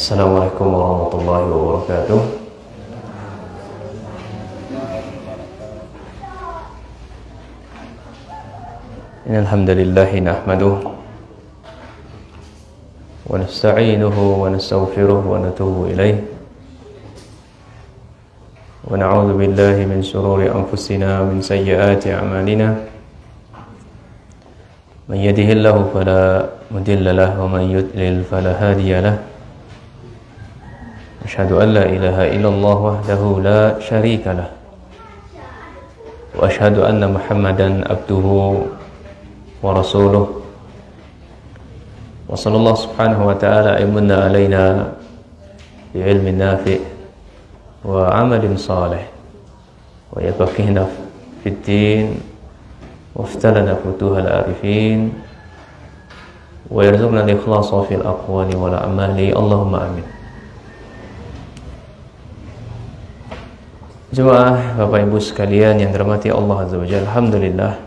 Assalamualaikum warahmatullahi wabarakatuh. Innal hamdalillah nahmaduhu wa nasta'inuhu wa nastaghfiruh wa natubu ilayh wa na'udzu billahi min shururi anfusina wa min sayyiati a'malina. Man yahdihillahu fala mudilla lahu wa man yudlil fala hadiya lahu. Asyhadu an la ilaha illallah wahdahu la syarika lah wa asyhadu anna Muhammadan abduhu wa rasuluh. Wa sallallahu subhanahu wa ta'ala aymanna alaina bi ilmin nafi' wa amalin salih wa yafaqihna fid din wa aftalana futuhal arifin wa yarzuqna al-ikhlasa fil aqwali wal a'mali. Allahumma amin. Jemaah Bapak Ibu sekalian yang dirahmati Allah Azza wa Jalla, alhamdulillah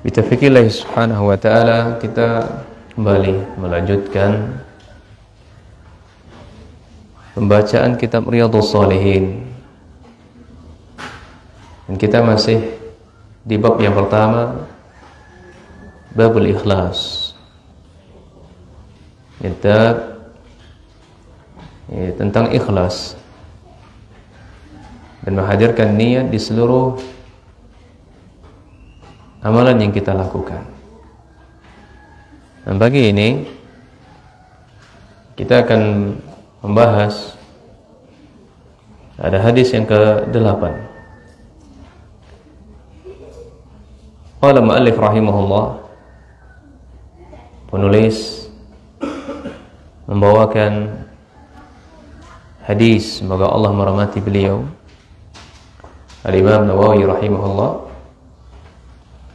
bitaufiqillah subhanahu wa ta'ala kita kembali melanjutkan pembacaan kitab Riyadhus Shalihin, dan kita masih di bab yang pertama, babul ikhlas. Kita tentang ikhlas dan menghadirkan niat di seluruh amalan yang kita lakukan. Dan pagi ini kita akan membahas ada hadis yang ke-8. Qala mu'allif rahimahullah, penulis membawakan hadis, semoga Allah merahmati beliau, Al-Imam Nawawi rahimahullah.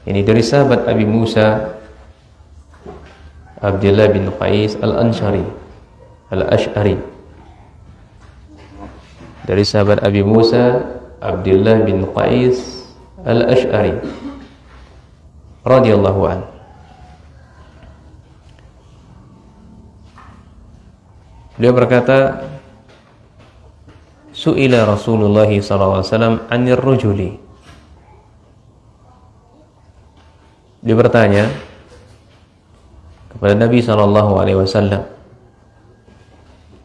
Ini dari sahabat Abi Musa Abdullah bin Qais Al-Ash'ari, dari sahabat Abi Musa Abdullah bin Qais Al-Ash'ari radhiyallahu an. Beliau berkata, su'ila Rasulullah sallallahu alaihi wasallam 'anir rajuli. Dia bertanya kepada Nabi sallallahu alaihi wasallam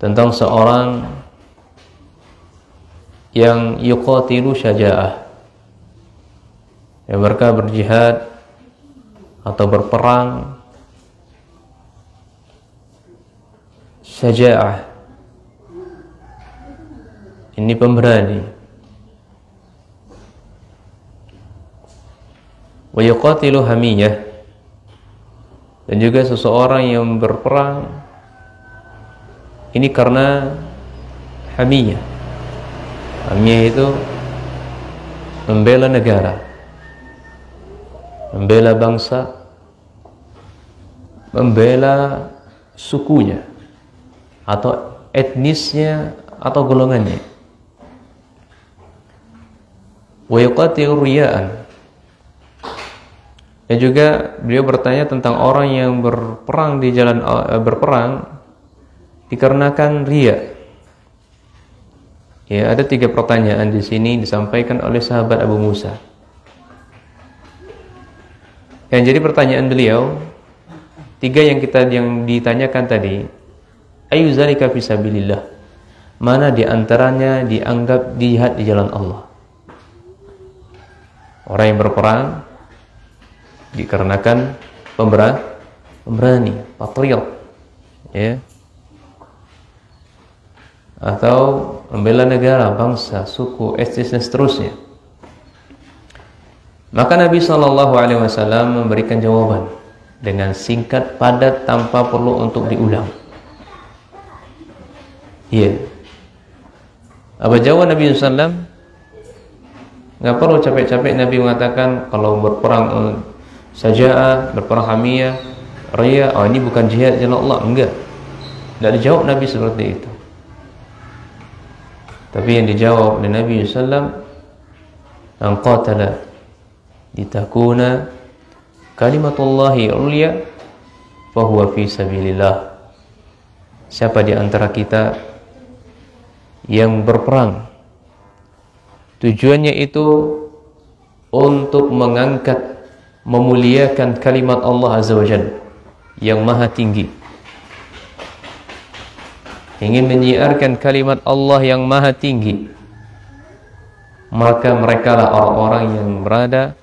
tentang seorang yang yuqatilu syaja'ah, yang mereka berjihad atau berperang. Syaja'ah ini pemberani. Wa yuqatilu hamiyah, dan juga seseorang yang berperang ini karena hamiyah. Hamiyah itu membela negara, membela bangsa, membela sukunya atau etnisnya atau golongannya. Wa yuqatilu riya'an, dan juga beliau bertanya tentang orang yang berperang di jalan berperang dikarenakan riya. Ya, ada 3 pertanyaan di sini disampaikan oleh sahabat Abu Musa. Yang jadi pertanyaan beliau 3 yang ditanyakan tadi, ayu zalika fisabilillah, mana di antaranya dianggap jihad di jalan Allah? Orang yang berperang dikarenakan pemberani, patriot, ya, atau membela negara, bangsa, suku, etnis dan seterusnya. Maka Nabi sallallahu alaihi wasallam memberikan jawaban dengan singkat, padat, tanpa perlu untuk diulang. Iya. Apa jawab Nabi sallallahu alaihi wasallam? Nggak perlu capek-capek Nabi mengatakan kalau berperang saja'ah, berperang hamiyah, riya, oh ini bukan jihad jalan Allah. Enggak dijawab Nabi seperti itu. Tapi yang dijawab oleh Nabi SAW, an qatala litakuna kalimatullahi ulya fahuwa fi sabilillah. siapa di antara kita yang berperang tujuannya itu untuk mengangkat, memuliakan kalimat Allah Azza wa Jalla yang maha tinggi, ingin menyiarkan kalimat Allah yang maha tinggi, maka mereka lah orang-orang yang berada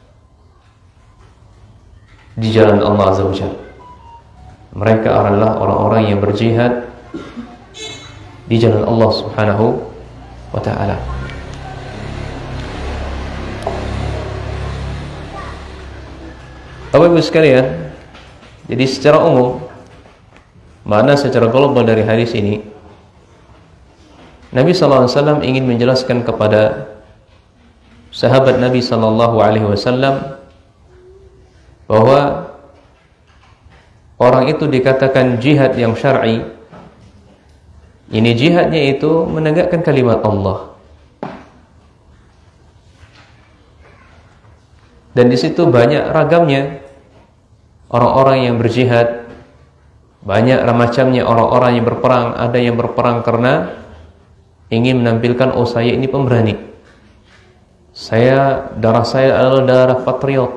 di jalan Allah Azza wa Jalla. Mereka adalah orang-orang yang berjihad di jalan Allah Subhanahu wa ta'ala. Bapak Ibu sekalian, jadi secara umum, makna secara global dari hadis ini, Nabi SAW ingin menjelaskan kepada sahabat Nabi SAW bahwa orang itu dikatakan jihad yang syar'i. Ini jihadnya itu menegakkan kalimat Allah. Dan di situ banyak ragamnya orang-orang yang berjihad, banyak macamnya orang-orang yang berperang. Ada yang berperang karena ingin menampilkan, oh saya ini pemberani, darah saya adalah darah patriot.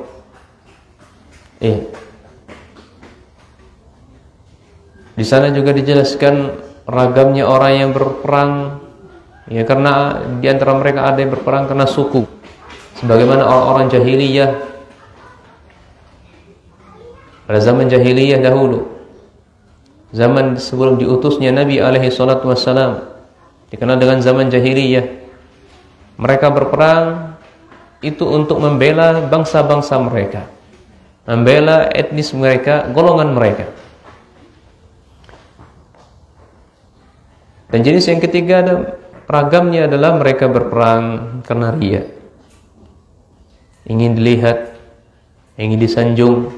Di sana juga dijelaskan ragamnya orang yang berperang, ya, karena di antara mereka ada yang berperang karena suku, sebagaimana orang-orang jahiliyah pada zaman jahiliyah dahulu, zaman sebelum diutusnya Nabi alaihi salatu wassalam, dikenal dengan zaman jahiliyah. Mereka berperang itu untuk membela bangsa-bangsa mereka, membela etnis mereka, golongan mereka. Dan jenis yang ketiga ragamnya adalah mereka berperang karena riya, ingin dilihat, ingin disanjung,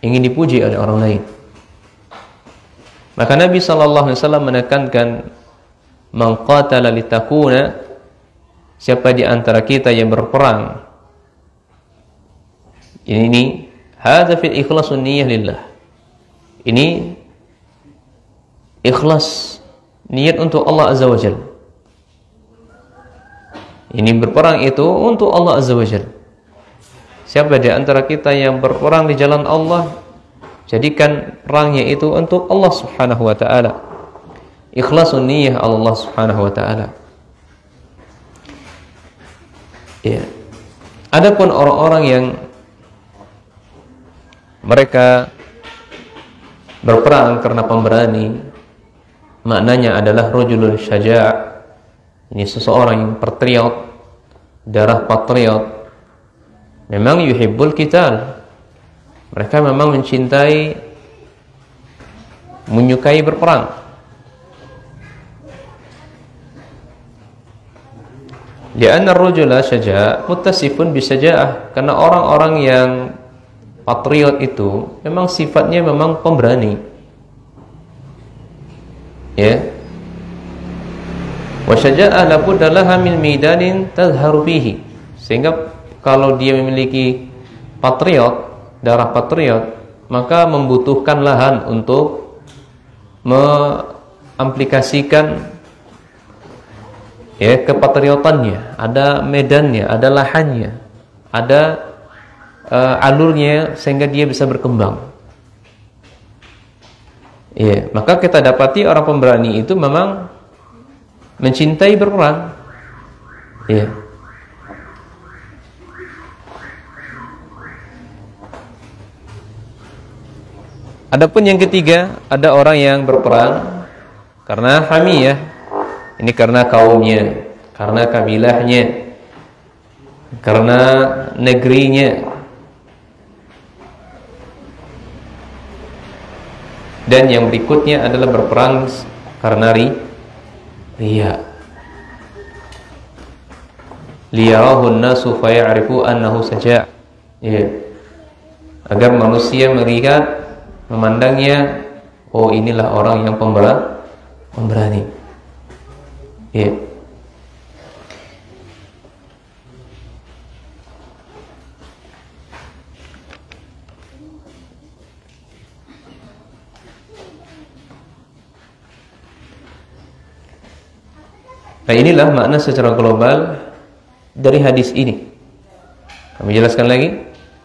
ingin dipuji oleh orang lain. Maka Nabi SAW menekankan, man qatala litakuna, siapa di antara kita yang berperang, ini hadza fil ikhlasun niyyah lillah, ini ikhlas, niat untuk Allah Azza wa Jalla. Ini berperang itu untuk Allah Azza wa Jalla. Siapa di antara kita yang berperang di jalan Allah, jadikan perangnya itu untuk Allah Subhanahu wa ta'ala. Ikhlasun niyyah Allah Subhanahu wa ta'ala. Ya. Adapun orang-orang yang mereka berperang karena pemberani, maknanya adalah rajulun syaja'. Ini seseorang yang patriot, darah patriot. Memang yuhibbul qital. Mereka memang mencintai, menyukai berperang. Li'anna ar-rajula syaja' muttasifun bisyaja'ah. Karena orang-orang yang patriot itu memang sifatnya memang pemberani. Ya. Wa syaja'ah labudda laha min midanin tadhharu fihi. Sehingga kalau dia memiliki patriot, darah patriot, maka membutuhkan lahan untuk mengamplikasikan, ya, kepatriotannya. Ada medannya, ada lahannya, ada alurnya, sehingga dia bisa berkembang. Ya, maka kita dapati orang pemberani itu memang mencintai berperang. Ya. Adapun yang ketiga, ada orang yang berperang karena hamiyah. Ini karena kaumnya, karena kabilahnya, karena negerinya. Dan yang berikutnya adalah berperang karena riya. Liyarahun nasu faya'rifu annahu saja'. Ya. Agar manusia melihat, memandangnya, oh inilah orang yang pemberani. Ya. Nah, inilah makna secara global dari hadis ini. Kami jelaskan lagi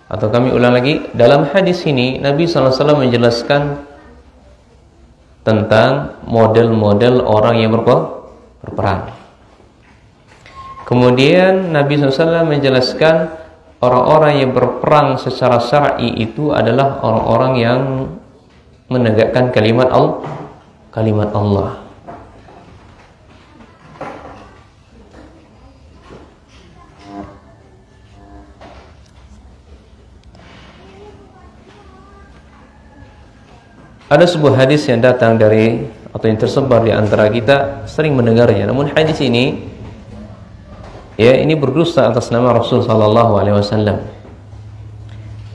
atau kami ulang lagi. Dalam hadis ini Nabi SAW menjelaskan tentang model-model orang yang berperang. Kemudian Nabi SAW menjelaskan orang-orang yang berperang secara syar'i itu adalah orang-orang yang menegakkan kalimat Allah. Ada sebuah hadis yang datang dari atau yang tersebar di antara kita sering mendengarnya. Namun hadis ini ini berdusta atas nama Rasul sallallahu alaihi wasallam.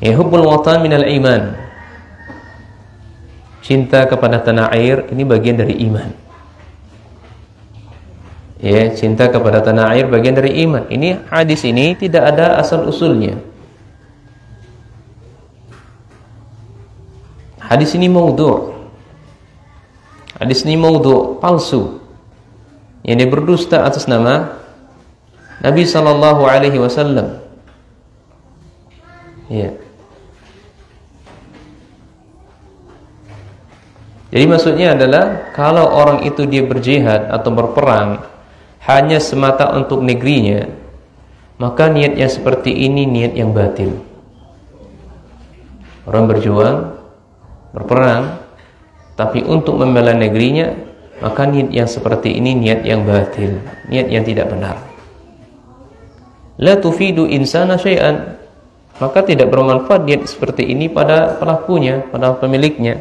Hubbul watan minal iman. Cinta kepada tanah air ini bagian dari iman. Cinta kepada tanah air bagian dari iman. Ini hadis ini tidak ada asal usulnya. Hadis ini maudhu'. Hadis ini maudhu', palsu. Yang berdusta atas nama Nabi sallallahu alaihi wasallam. Jadi maksudnya adalah kalau orang itu dia berjihad atau berperang hanya semata untuk negerinya, maka niatnya seperti ini niat yang batil. Orang berjuang berperang tapi untuk membela negerinya, maka niat yang seperti ini niat yang batil, niat yang tidak benar. La tufidu insana syai'an, maka tidak bermanfaat niat seperti ini pada pelakunya, pada pemiliknya.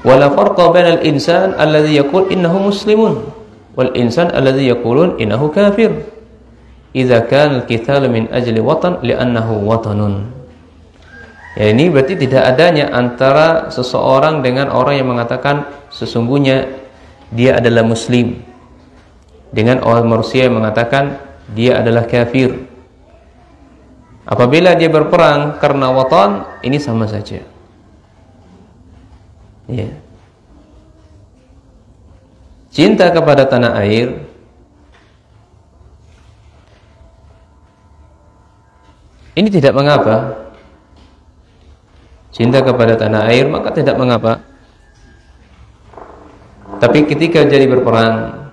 Wala farqa bainal insan alladhi yaqul innahu muslimun wal insan alladhi yaqulun innahu kafir idza kana al-qitalu min ajli watan li'annahu watanun. Ini berarti tidak adanya antara seseorang dengan orang yang mengatakan sesungguhnya dia adalah muslim dengan orang manusia yang mengatakan dia adalah kafir. Apabila dia berperang karena watan, ini sama saja. Cinta kepada tanah air ini tidak mengapa. Cinta kepada tanah air maka tidak mengapa. Tapi ketika jadi berperang,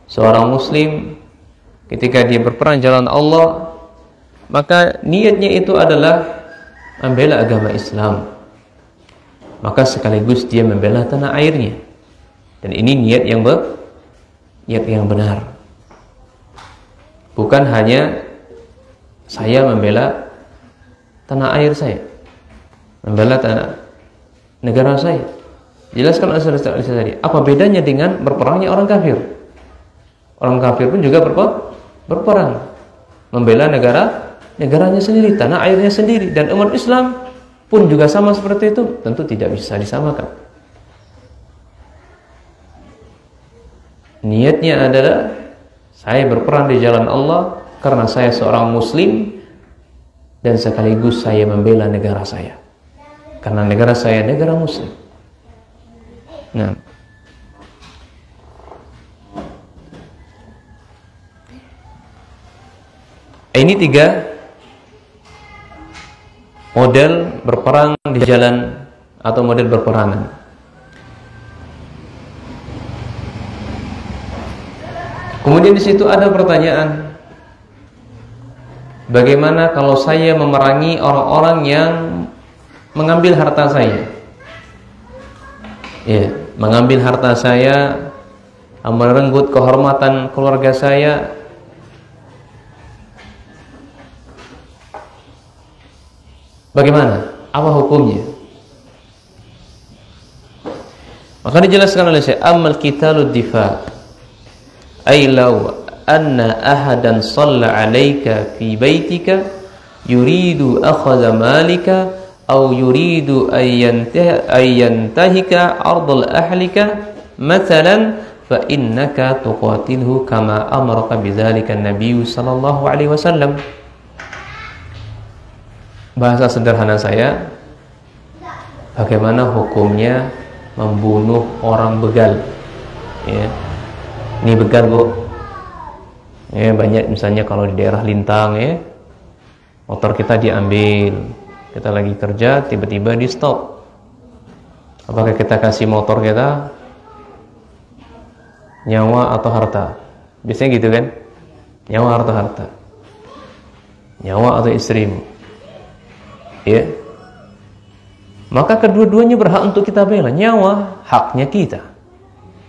seorang muslim ketika dia berperang jalan Allah, maka niatnya itu adalah membela agama Islam, maka sekaligus dia membela tanah airnya. Dan ini niat yang benar. Bukan hanya saya membela tanah air saya, membela tanah negara saya. Jelaskan oleh Saudara tadi, apa bedanya dengan berperangnya orang kafir? Orang kafir pun juga berperang, membela negaranya sendiri, tanah airnya sendiri. Dan umat Islam pun juga sama seperti itu. Tentu tidak bisa disamakan. Niatnya adalah saya berperang di jalan Allah karena saya seorang muslim dan sekaligus saya membela negara saya, karena negara saya negara muslim. Nah, ini 3 model berperang di jalan atau model berperangan. Kemudian di situ ada pertanyaan, bagaimana kalau saya memerangi orang-orang yang mengambil harta saya? Mengambil harta saya, merenggut kehormatan keluarga saya. Bagaimana? Apa hukumnya? Maka dijelaskan oleh Syekh, amal qitalud difa, ay law anna ahadan shalla 'alaika fi baitika yuridu akhadha malika aw yuridu ayyantahika 'ardal ahlika mathalan fa innaka tuqatilhu kama amaraka bidzalika an-nabiy sallallahu alaihi wasallam. bahasa sederhana saya, bagaimana hukumnya membunuh orang begal. Ya. Ini begal, Bu. Ya, banyak misalnya kalau di daerah Lintang, ya, motor kita diambil, kita lagi kerja, tiba-tiba di stop. Apakah kita kasih motor kita nyawa atau harta? Biasanya gitu kan? Nyawa atau harta? Nyawa atau istrimu? Ya. Maka kedua-duanya berhak untuk kita bela. Nyawa haknya kita,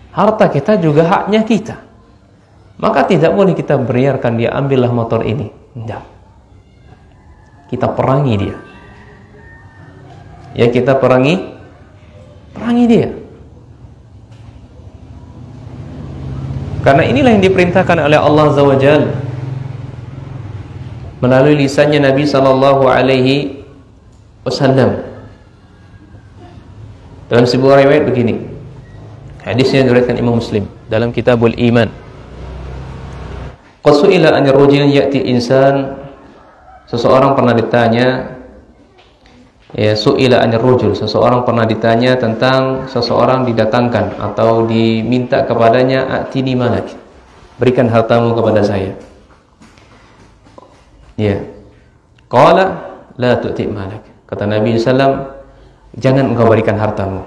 harta kita juga haknya kita. Maka tidak boleh kita biarkan dia ambillah motor ini. Tidak. Kita perangi dia. Ya, kita perangi dia. Karena inilah yang diperintahkan oleh Allah Azza wa Jalla melalui lisannya Nabi sallallahu alaihi wasallam. Dalam sebuah riwayat begini. Hadisnya diriwayatkan Imam Muslim dalam Kitabul Iman. Qasu'ila 'anil rajul ya'ti insan, seseorang pernah ditanya, ya, su'ila 'anil rajul, seseorang pernah ditanya tentang seseorang didatangkan atau diminta kepadanya, atini malak, berikan hartamu kepada saya. Ya. Qala la tu'ti malak. Kata Nabi sallallahu, jangan engkau berikan hartamu.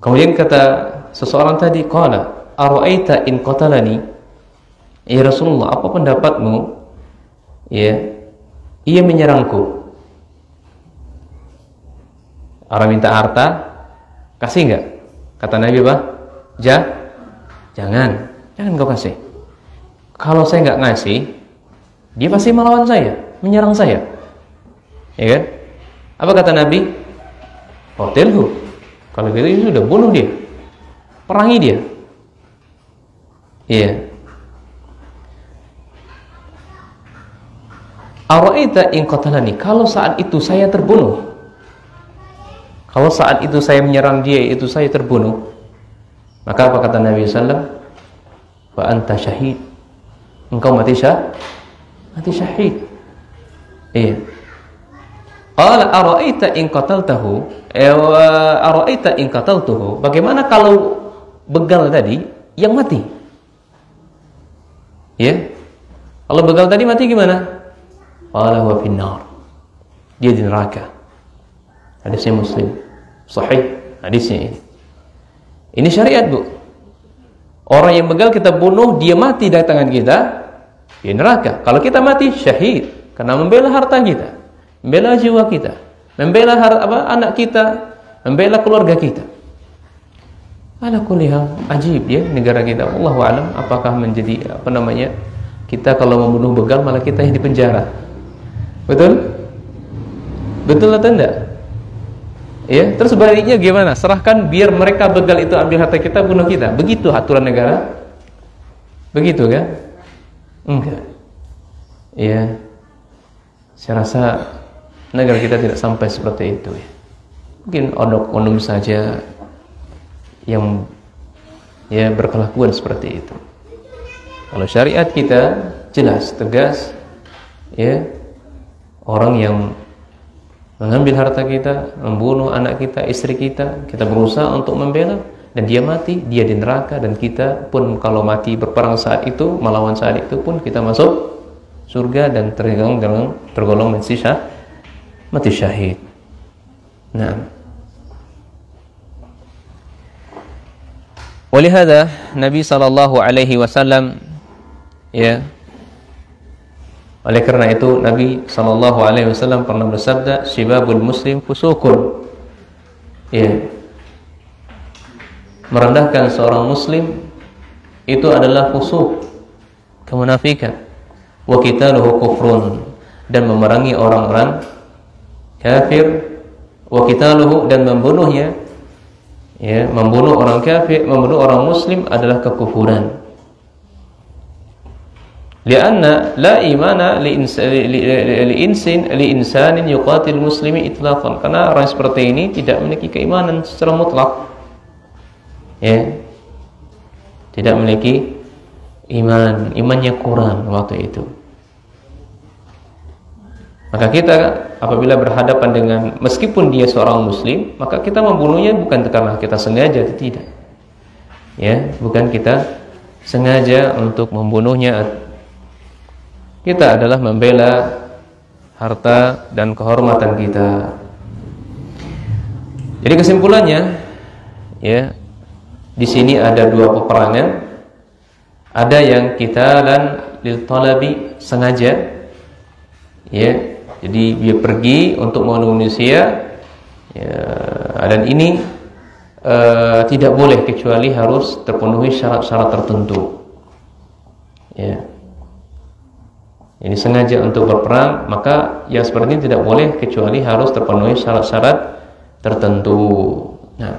Kemudian kata seseorang tadi, qala ara'aita in qatalani? Ya Rasulullah, apa pendapatmu? Ya, ia menyerangku. Orang minta harta, kasih enggak? Kata Nabi apa? Jangan kau kasih. Kalau saya enggak ngasih, dia pasti melawan saya, menyerang saya. Ya kan? Apa kata Nabi? Qatilhu. Kalau gitu itu sudah bunuh dia. Perangi dia. Iya. Ara'aita in qatalani, kalau saat itu saya terbunuh. Kalau saat itu saya menyerang dia, itu saya terbunuh. Maka apa kata Nabi sallallahu alaihi wasallam? Wa anta syahid. Engkau mati syahid. Iya. Qala ara'aita in qataltahu, ara'aita in qataltuhu, bagaimana kalau begal tadi yang mati? Ya. Kalau begal tadi mati gimana? Qala huwa finnar. Dia di neraka. Hadisnya Muslim. Sahih hadisnya ini. Ini syariat, Bu. Orang yang begal kita bunuh, dia mati dari tangan kita, di neraka. Kalau kita mati syahid karena membela harta kita, membela jiwa kita, membela anak kita, membela keluarga kita. Ala kulli hal, ajib ya negara kita. Wallahu a'lam, apakah menjadi kita kalau membunuh begal malah kita yang dipenjara. Betul? Betul atau enggak? Ya, terus sebaliknya gimana? Serahkan biar mereka begal itu ambil harta kita, bunuh kita. Begitu aturan negara? Begitu kan? Enggak. Ya. Saya rasa negara kita tidak sampai seperti itu ya. Mungkin oknum saja yang ya berkelakuan seperti itu. Kalau syariat kita jelas, tegas, ya, orang yang mengambil harta kita, membunuh anak kita, istri kita, kita berusaha untuk membela dan dia mati, dia di neraka, dan kita pun kalau mati berperang saat itu, melawan saat itu pun kita masuk surga dan tergolong mati syahid. Nah, walihada Nabi sallallahu alaihi wasallam, ya, oleh karena itu Nabi sallallahu alaihi wasallam pernah bersabda, syibabul muslim fusukun. Ya. Merendahkan seorang muslim itu adalah fusuk, kemunafikan. Wa qitaluhu kufrun, dan memerangi orang-orang kafir. Wa qitaluhu, dan membunuhnya, ya, membunuh orang kafir, membunuh orang muslim adalah kekufuran. Lianna la imana li insanin yuqatil muslimi itlaqan, karena orang seperti ini tidak memiliki keimanan secara mutlak, ya, tidak memiliki imannya kurang waktu itu. Maka kita apabila berhadapan dengan, meskipun dia seorang muslim, maka kita membunuhnya bukan karena kita sengaja, tidak. Ya, bukan kita sengaja untuk membunuhnya. Kita adalah membela harta dan kehormatan kita. Jadi kesimpulannya, ya, di sini ada dua peperangan. Ada yang qitalan lil talabi, sengaja, ya. Jadi dia pergi untuk membunuh manusia, ya, dan ini tidak boleh kecuali harus terpenuhi syarat-syarat tertentu. Ya. Ini sengaja untuk berperang, maka yang seperti ini tidak boleh kecuali harus terpenuhi syarat-syarat tertentu. Nah,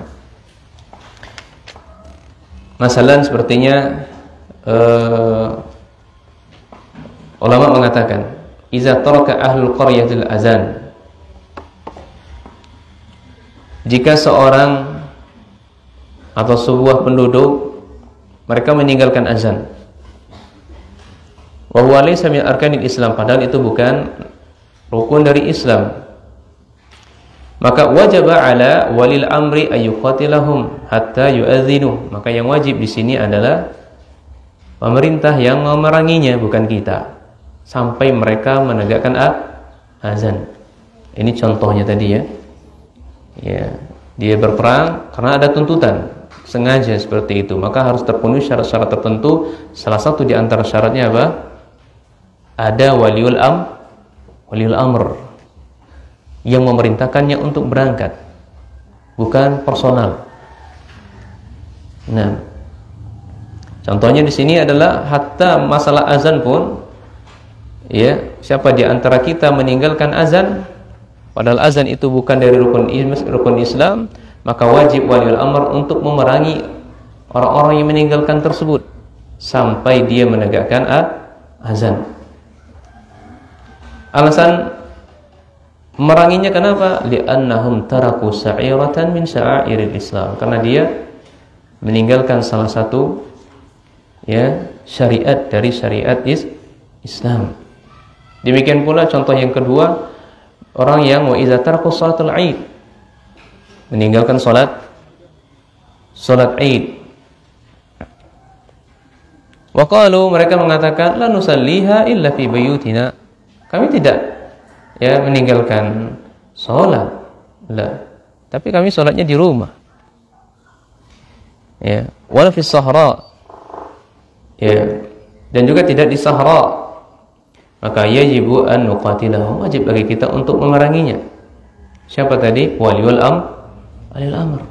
masalah sepertinya ulama mengatakan, iza taraka ahlul qaryatil azan, jika seorang atau sebuah penduduk mereka meninggalkan azan, wa huwa laysa min arkanil Islam, padahal itu bukan rukun dari Islam, maka wajib ala walil amri ayyuqatilahum hatta yu'adzinu, maka yang wajib di sini adalah pemerintah yang memeranginya, bukan kita, sampai mereka menegakkan azan. Ini contohnya tadi, ya. Ya, dia berperang karena ada tuntutan, sengaja seperti itu, maka harus terpenuhi syarat-syarat tertentu. Salah satu di antara syaratnya apa? Ada waliul amr yang memerintahkannya untuk berangkat, bukan personal. Nah, contohnya di sini adalah hatta masalah azan pun, ya, siapa di antara kita meninggalkan azan, padahal azan itu bukan dari rukun Islam, maka wajib waliul amr untuk memerangi orang-orang yang meninggalkan tersebut sampai dia menegakkan azan. Alasan memeranginya kenapa? Li'annahum taraku sa'iratan min sya'airil Islam, karena dia meninggalkan salah satu, ya, syariat dari syariat Islam. Demikian pula contoh yang kedua, orang yang wa iza taraku salatul Aid, meninggalkan salat Aid. Wa qalu, mereka mengatakan, la nusalliha illa fi buyutina, kami tidak, ya, meninggalkan salat, tapi kami salatnya di rumah, ya, wala fi sahra, ya, dan juga tidak di sahra, maka yajibu an nuqatilahum, wajib bagi kita untuk memeranginya. Siapa tadi? Waliul amr.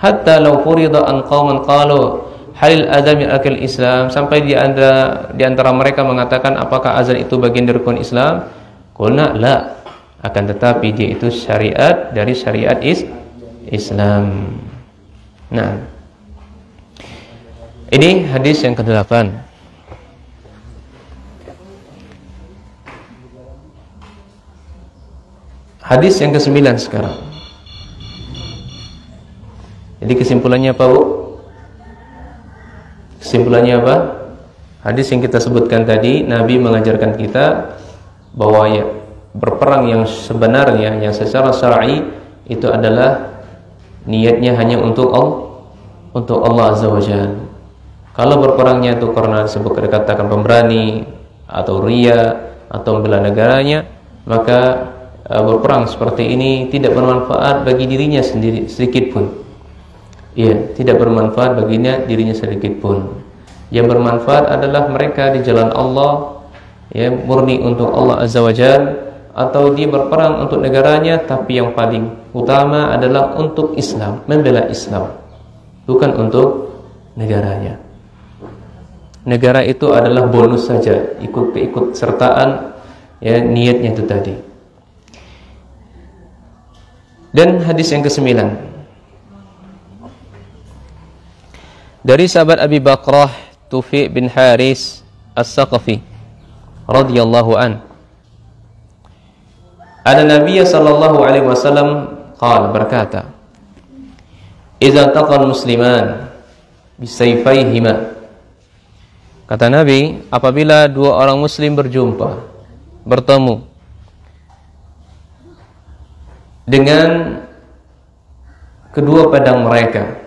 Hatta law furida an qauman qalu halil azan min akil Islam, sampai di antara mereka mengatakan, apakah azan itu bagian dari rukun Islam? Qulna la, akan tetapi dia itu syariat dari syariat Islam. Nah, ini hadis yang ke-8. Hadis yang ke-9 sekarang. Jadi kesimpulannya apa, Bu? Kesimpulannya apa? Hadis yang kita sebutkan tadi, Nabi mengajarkan kita bahwa, ya, berperang yang sebenarnya, yang secara syar'i itu adalah niatnya hanya untuk Allah Azza wa Jalla. Kalau berperangnya itu karena disebut dikatakan pemberani atau riya atau membela negaranya, maka berperang seperti ini tidak bermanfaat bagi dirinya sendiri sedikit pun. Iya, tidak bermanfaat baginya dirinya sedikit pun. Yang bermanfaat adalah mereka di jalan Allah, ya, murni untuk Allah Azza wa Jalla, atau dia berperang untuk negaranya, tapi yang paling utama adalah untuk Islam, membela Islam, bukan untuk negaranya. Negara itu adalah bonus saja, ikut sertaan, ya, niatnya itu tadi. Dan hadis yang ke-9 dari sahabat Abi Bakrah Tufi bin Haris As-Saqafi radhiyallahu an, ada Nabi sallallahu alaihi wasallam qala, berkata, idza taqal musliman bisayfayhima, kata Nabi, apabila dua orang muslim bertemu dengan kedua pedang mereka.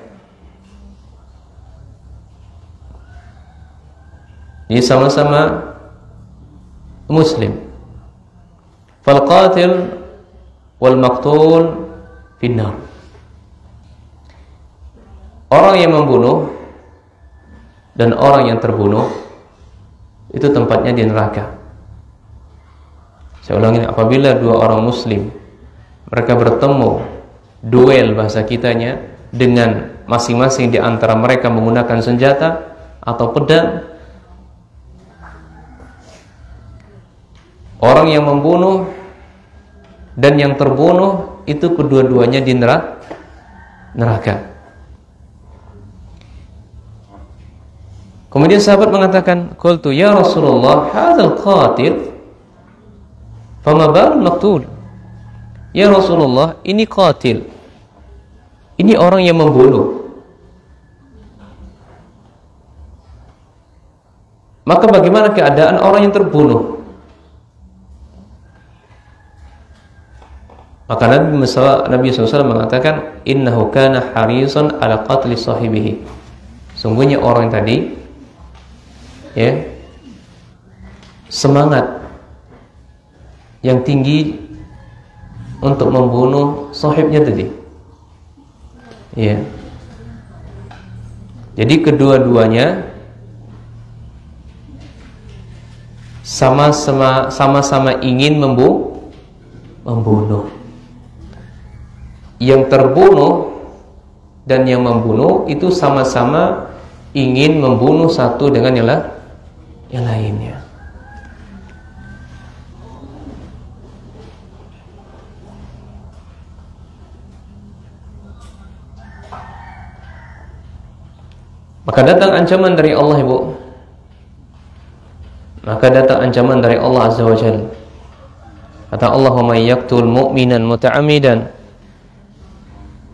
Ini sama-sama muslim. Fal qatil wal maqtul finnar. Orang yang membunuh dan orang yang terbunuh itu tempatnya di neraka. Saya ulangi, apabila dua orang muslim mereka bertemu, duel bahasa kitanya, dengan masing-masing di antara mereka menggunakan senjata atau pedang, orang yang membunuh dan yang terbunuh itu kedua-duanya di neraka. Kemudian sahabat mengatakan, qultu ya Rasulullah, hadzal qatil fama balul maqtul. Ya Rasulullah, ini qatil, ini orang yang membunuh, maka bagaimana keadaan orang yang terbunuh? Maka Nabi SAW mengatakan, innahu kana harisan ala qatli sahibihi. Sungguhnya orang tadi, ya, semangat yang tinggi untuk membunuh sahibnya tadi. Ya. Jadi kedua-duanya sama-sama ingin membunuh. Yang terbunuh dan yang membunuh itu sama-sama ingin membunuh satu dengan yang lainnya. Maka datang ancaman dari Allah, Ibu. Maka datang ancaman dari Allah Azza wa Jalla. Kata Allah, "Wa may yaqtul mu'minan muta'ammidan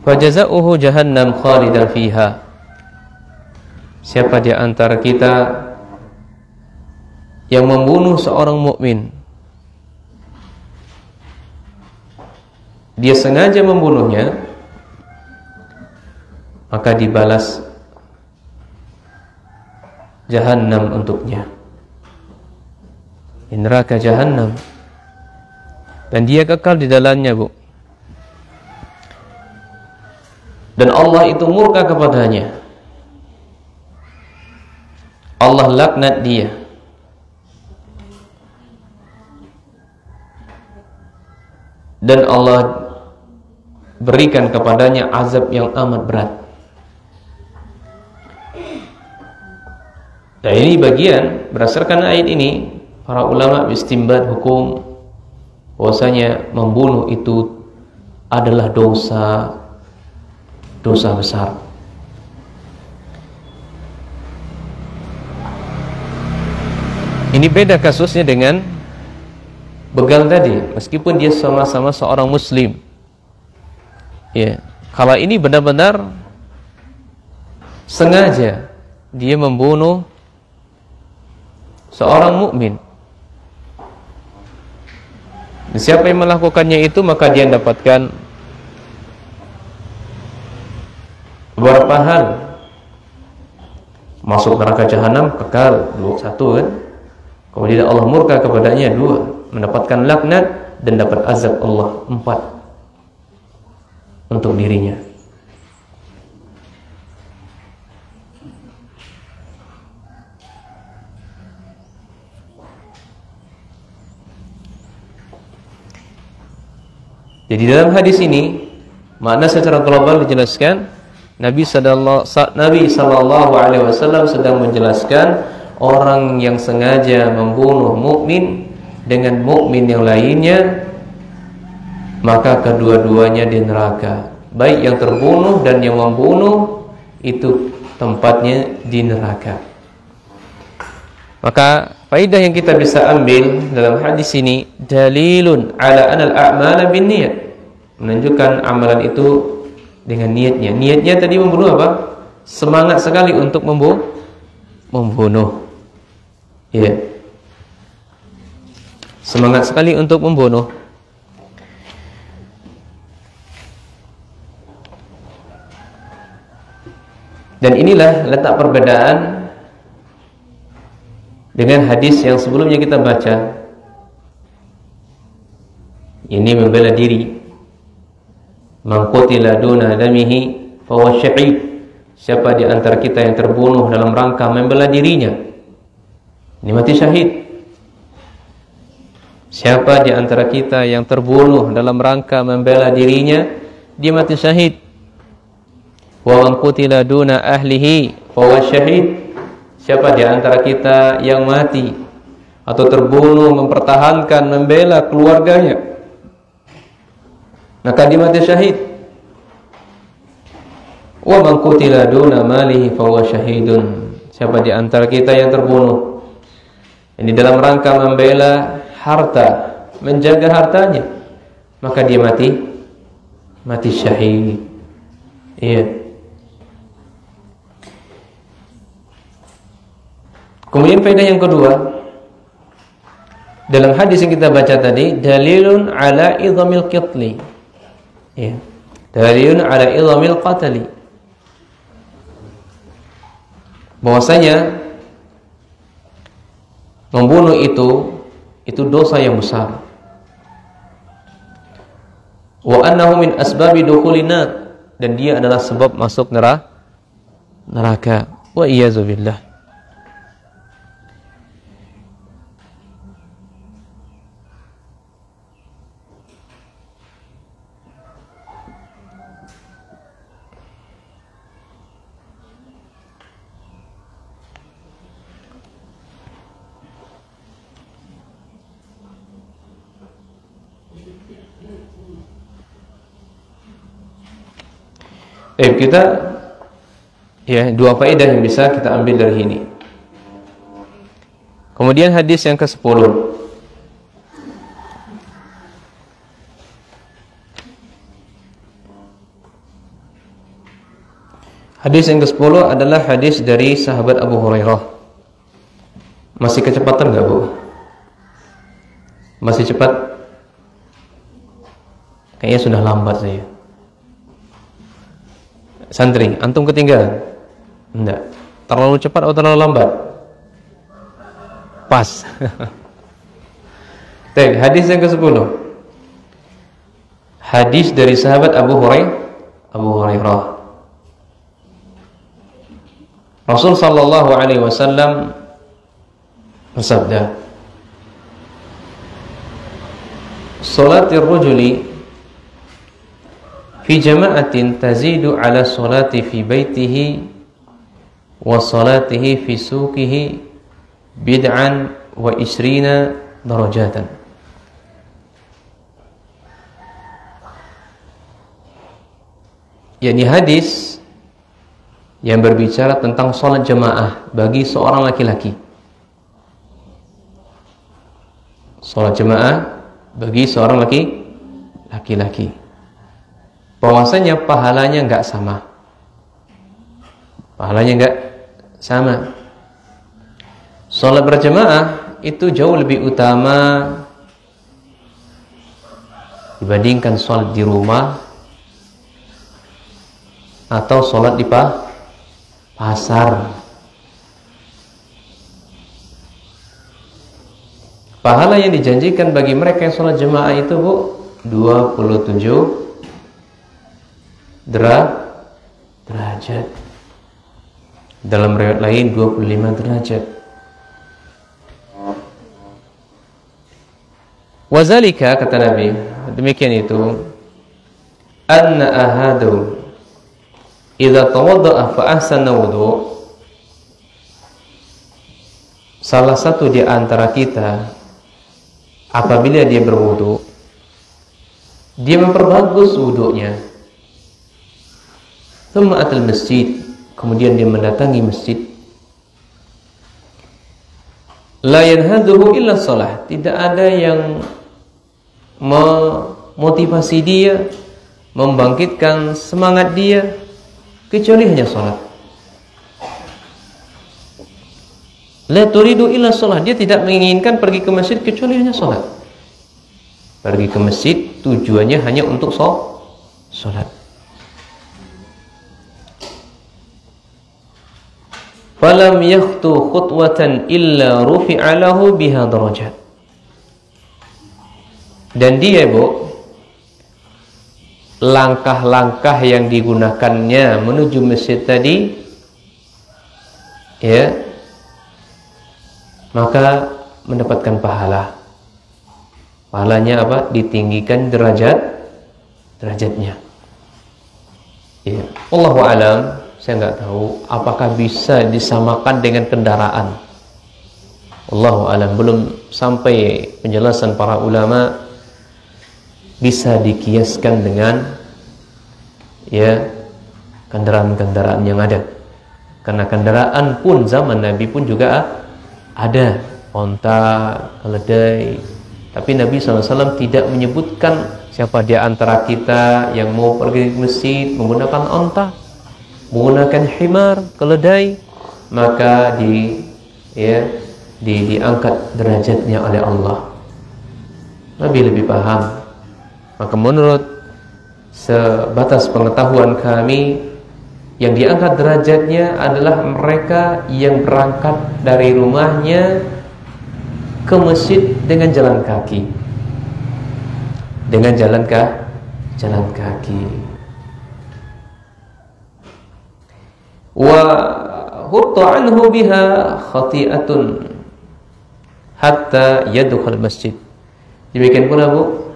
fajaza'uhu jahannam khalidan fiha." Siapa di antara kita yang membunuh seorang mukmin, dia sengaja membunuhnya, maka dibalas jahannam untuknya, di neraka jahannam, dan dia kekal di dalamnya, Bu. Dan Allah itu murka kepadanya. Allah laknat dia. Dan Allah berikan kepadanya azab yang amat berat. Dan ini bagian berdasarkan ayat ini, para ulama istinbat hukum bahwasanya membunuh itu adalah dosa besar. Ini beda kasusnya dengan begal tadi, meskipun dia sama-sama seorang muslim. Ya, kalau ini benar-benar sengaja dia membunuh seorang mukmin. Siapa yang melakukannya itu, maka dia mendapatkan beberapa hal. Masuk neraka jahanam kekal, satu kan. Kemudian Allah murka kepadanya, dua, mendapatkan laknat dan dapat azab Allah, empat, untuk dirinya. Jadi dalam hadis ini makna secara global dijelaskan, Nabi sallallahu alaihi wasallam sedang menjelaskan orang yang sengaja membunuh mukmin dengan mukmin yang lainnya, maka kedua-duanya di neraka. Baik yang terbunuh dan yang membunuh itu tempatnya di neraka. Maka faedah yang kita bisa ambil dalam hadis ini, dalilun ala anal a'mala binniyat, menunjukkan amalan itu dengan niatnya. Niatnya tadi membunuh apa? Semangat sekali untuk membunuh. Ya. Semangat sekali untuk membunuh. Dan inilah letak perbedaan dengan hadis yang sebelumnya kita baca. Ini membela diri. Man qutila duna damihi fahuwa syahid. Siapa di antara kita yang terbunuh dalam rangka membela dirinya, ini mati syahid. Siapa di antara kita yang terbunuh dalam rangka membela dirinya, dia mati syahid. Wa man qutila duna ahlihi fahuwa syahid. Siapa di antara kita yang mati atau terbunuh mempertahankan membela keluarganya, maka dia mati syahid. Wa man qutila duna malihi fahuwa syahidun. Siapa di antara kita yang terbunuh ini dalam rangka membela harta, menjaga hartanya, maka dia mati syahid. Iya. Kemudian faedah yang kedua, dalam hadis yang kita baca tadi, dalilun ala idhamil qatli. Ya. Dalilun ala idhamil qatli. Bahwasanya membunuh itu dosa yang besar. Wa annahu min asbabi dukhulin nar, dan dia adalah sebab masuk neraka. Wa iyyazu billah. Kita ya, dua faedah yang bisa kita ambil dari ini. Kemudian hadis yang ke-10. Hadis yang ke-10 adalah hadis dari sahabat Abu Hurairah. Masih kecepatan enggak, Bu? Masih cepat? Kayaknya sudah lambat saya. Santri, antum ketinggalan? Enggak. Terlalu cepat atau terlalu lambat? Pas. Hadis yang ke-10. Hadis dari sahabat Abu Hurairah. Rasul sallallahu alaihi wasallam bersabda, "Salatir rajuli fi jama'atin tazidu ala salati fi baitihi wa salatihi fi suqihi bid'an wa isrina darajatan." Yani hadis yang berbicara tentang salat jamaah bagi seorang laki-laki. Salat jamaah bagi seorang laki-laki. Bahwasanya pahalanya enggak sama. Pahalanya enggak sama. Salat berjamaah itu jauh lebih utama dibandingkan salat di rumah atau salat di pasar. Pahala yang dijanjikan bagi mereka yang salat jamaah itu, Bu, 27 derajat. Dalam riwayat lain 25 derajat. Wazalika, kata Nabi, demikian itu, anna ahadu idza tawadda'a fa ahsana wudu', salah satu di antara kita apabila dia berwudu, dia memperbagus wudunya, thumma atal masjid, kemudian dia mendatangi masjid, la yanhaduhu illa shalah, tidak ada yang memotivasi dia, membangkitkan semangat dia kecuali hanya salat. La turidu illa shalah, dia tidak menginginkan pergi ke masjid kecuali hanya salat. Pergi ke masjid tujuannya hanya untuk salat. falam yakhtu khutwatan illa rufi'a lahu biha darajat. Dan dia, Bu, langkah-langkah yang digunakannya menuju masjid tadi, ya, maka mendapatkan pahala. Pahalanya apa? Ditinggikan derajatnya. Ya. Wallahu alam, saya nggak tahu apakah bisa disamakan dengan kendaraan. Wallahu alam, belum sampai penjelasan para ulama bisa dikiaskan dengan, ya, kendaraan-kendaraan yang ada. Karena kendaraan pun zaman Nabi pun juga ada, onta, keledai. Tapi Nabi SAW tidak menyebutkan siapa di antara kita yang mau pergi ke masjid menggunakan onta, menggunakan himar, keledai, maka diangkat derajatnya oleh Allah. Nabi lebih paham. Maka menurut sebatas pengetahuan kami, yang diangkat derajatnya adalah mereka yang berangkat dari rumahnya ke masjid dengan jalan kaki. Dengan jalan kaki. Wa hutta anhu biha khati'atun hatta yadkhul masjid. Demikian pula, Bu,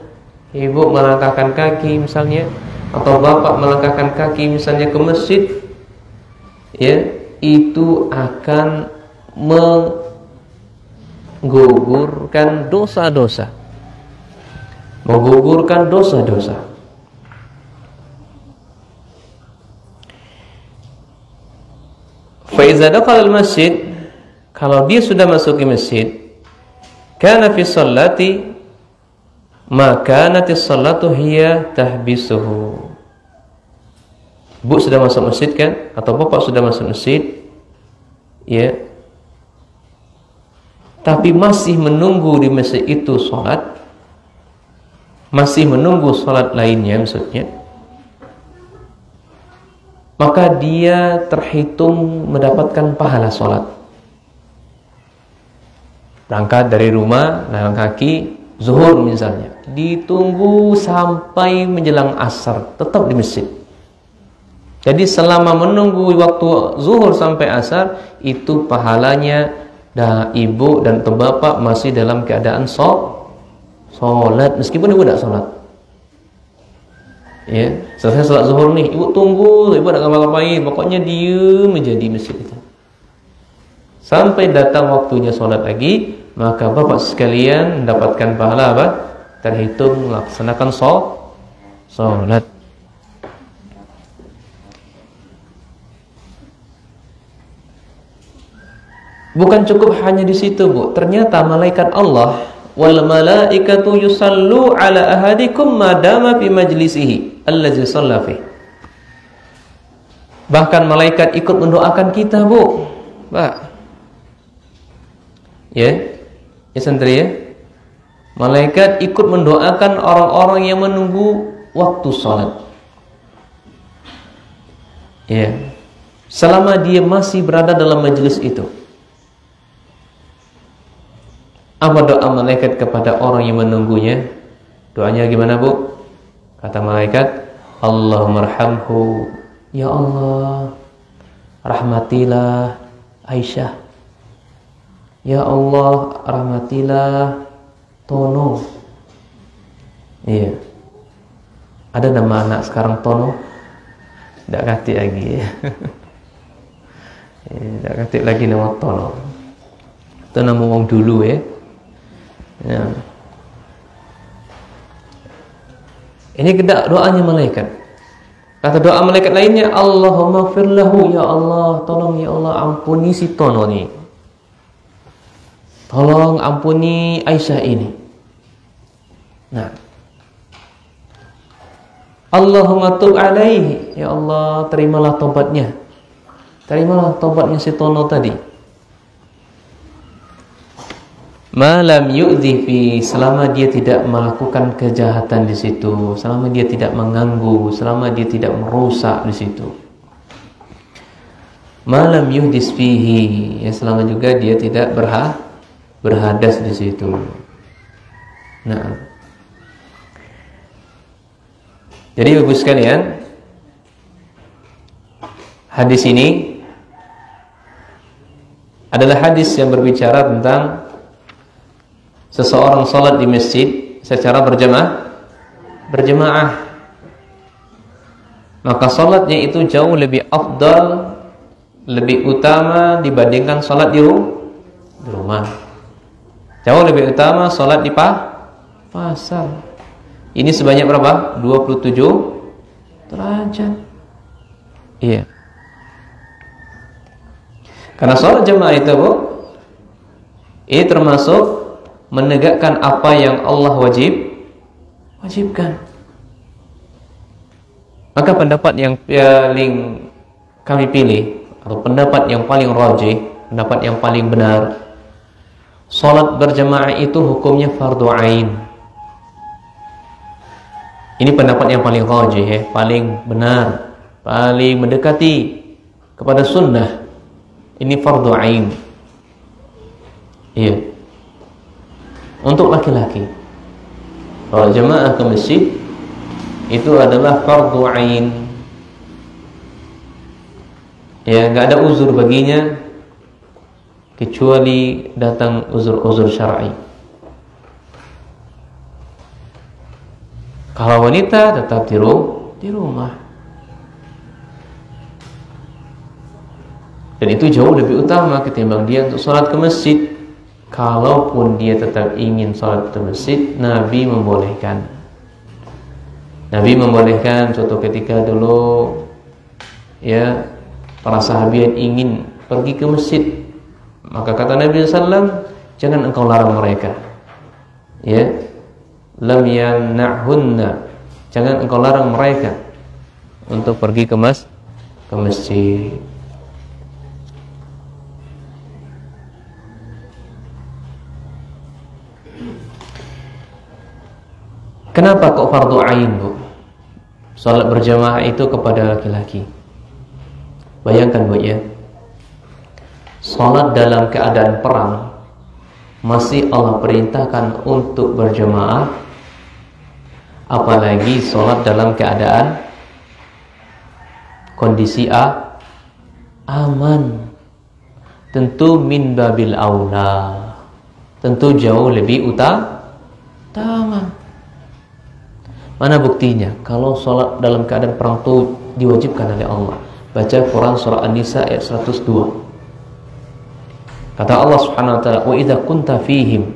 ibu melangkahkan kaki misalnya, atau bapak melangkahkan kaki misalnya ke masjid, ya, itu akan menggugurkan dosa-dosa. Menggugurkan dosa-dosa. Fa iza dakhala al-masjid, kalau dia sudah masuk ke masjid, kana fi sholati, maka nanti salatu hiya tahbisuhu. Bu sudah masuk masjid kan, atau bapak sudah masuk masjid, ya, tapi masih menunggu di masjid itu sholat, masih menunggu sholat lainnya maksudnya, maka dia terhitung mendapatkan pahala sholat. Berangkat dari rumah, jalan kaki, zuhur misalnya, ditunggu sampai menjelang asar, tetap di masjid. Jadi selama menunggu waktu zuhur sampai asar, itu pahalanya ibu dan bapak masih dalam keadaan sholat, meskipun ibu tidak sholat. Ya, selesai sholat zuhur nih, ibu tunggu, ibu tidak ngapa-ngapain, pokoknya diem aja di masjid itu sampai datang waktunya sholat lagi. Maka bapak sekalian mendapatkan pahala apa? Terhitung melaksanakan sholat. Bukan cukup hanya di situ, Bu. Ternyata malaikat Allah, wal malaikatu yusallu ala ahadikum madama fi majlisihi allazi shalla fi. Bahkan malaikat ikut mendoakan kita, Bu. Pak. Ya. Ya santri ya. Malaikat ikut mendoakan orang-orang yang menunggu waktu sholat. Ya. Selama dia masih berada dalam majelis itu. Apa doa malaikat kepada orang yang menunggunya? Doanya gimana, Bu? Kata malaikat, Allahumma arhamhu, ya Allah, rahmatilah Aisyah. Ya Allah, rahmatilah Tono. Iya. Ada nama anak sekarang Tono? Tidak kati lagi ya. Tidak kati lagi nama Tono. Itu nama orang dulu ya. Ya. Ini doanya malaikat. Kata doa malaikat lainnya, Allahumma ighfir lahu, ya Allah, tolong ya Allah ampuni si Tono nih. Tolong ampuni Aisyah ini. Nah. Allahumma tub alaihi, ya Allah terimalah tobatnya. Terimalah tobatnya si Tono tadi. Malam yu'dhi fi, selama dia tidak melakukan kejahatan di situ, selama dia tidak mengganggu, selama dia tidak merusak di situ. malam yuhdis fihi, ya selama juga dia tidak berhadas di situ. Nah, jadi Bapak sekalian, hadis ini adalah hadis yang berbicara tentang seseorang salat di masjid secara berjamaah. Maka salatnya itu jauh lebih afdal, lebih utama dibandingkan salat di rumah. Jauh lebih utama salat di pasar. Ini sebanyak berapa? 27 derajat. Iya. Karena salat jamaah itu, Bu, ini termasuk menegakkan apa yang Allah wajibkan. Maka pendapat yang paling kami pilih, atau pendapat yang paling rajih, pendapat yang paling benar, salat berjamaah itu hukumnya fardu ain. Ini pendapat yang paling rajih, ya, paling benar, paling mendekati kepada sunnah. Ini fardu ain. Iya. Untuk laki-laki, kalau jamaah ke masjid itu adalah fardu ain. Ya, enggak ada uzur baginya kecuali datang uzur-uzur syar'i. Kalau wanita tetap di rumah. Dan itu jauh lebih utama ketimbang dia untuk salat ke masjid. Kalaupun dia tetap ingin salat ke masjid, Nabi membolehkan. Nabi membolehkan suatu ketika dulu, ya, para sahabat ingin pergi ke masjid. Maka kata Nabi SAW, jangan engkau larang mereka. Ya, lam yamna'hunna, jangan engkau larang mereka untuk pergi ke masjid. Kenapa kok fardu ain, Bu? Salat berjamaah itu kepada laki-laki. Bayangkan, Bu, ya. Salat dalam keadaan perang masih Allah perintahkan untuk berjamaah, apalagi salat dalam keadaan kondisi aman. Tentu min babil aula. Tentu jauh lebih utama. Mana buktinya? Kalau sholat dalam keadaan perang itu diwajibkan oleh Allah. Baca Quran surah An-Nisa ayat 102. Kata Allah Subhanahu wa taala, "Wa idza kunta fihim",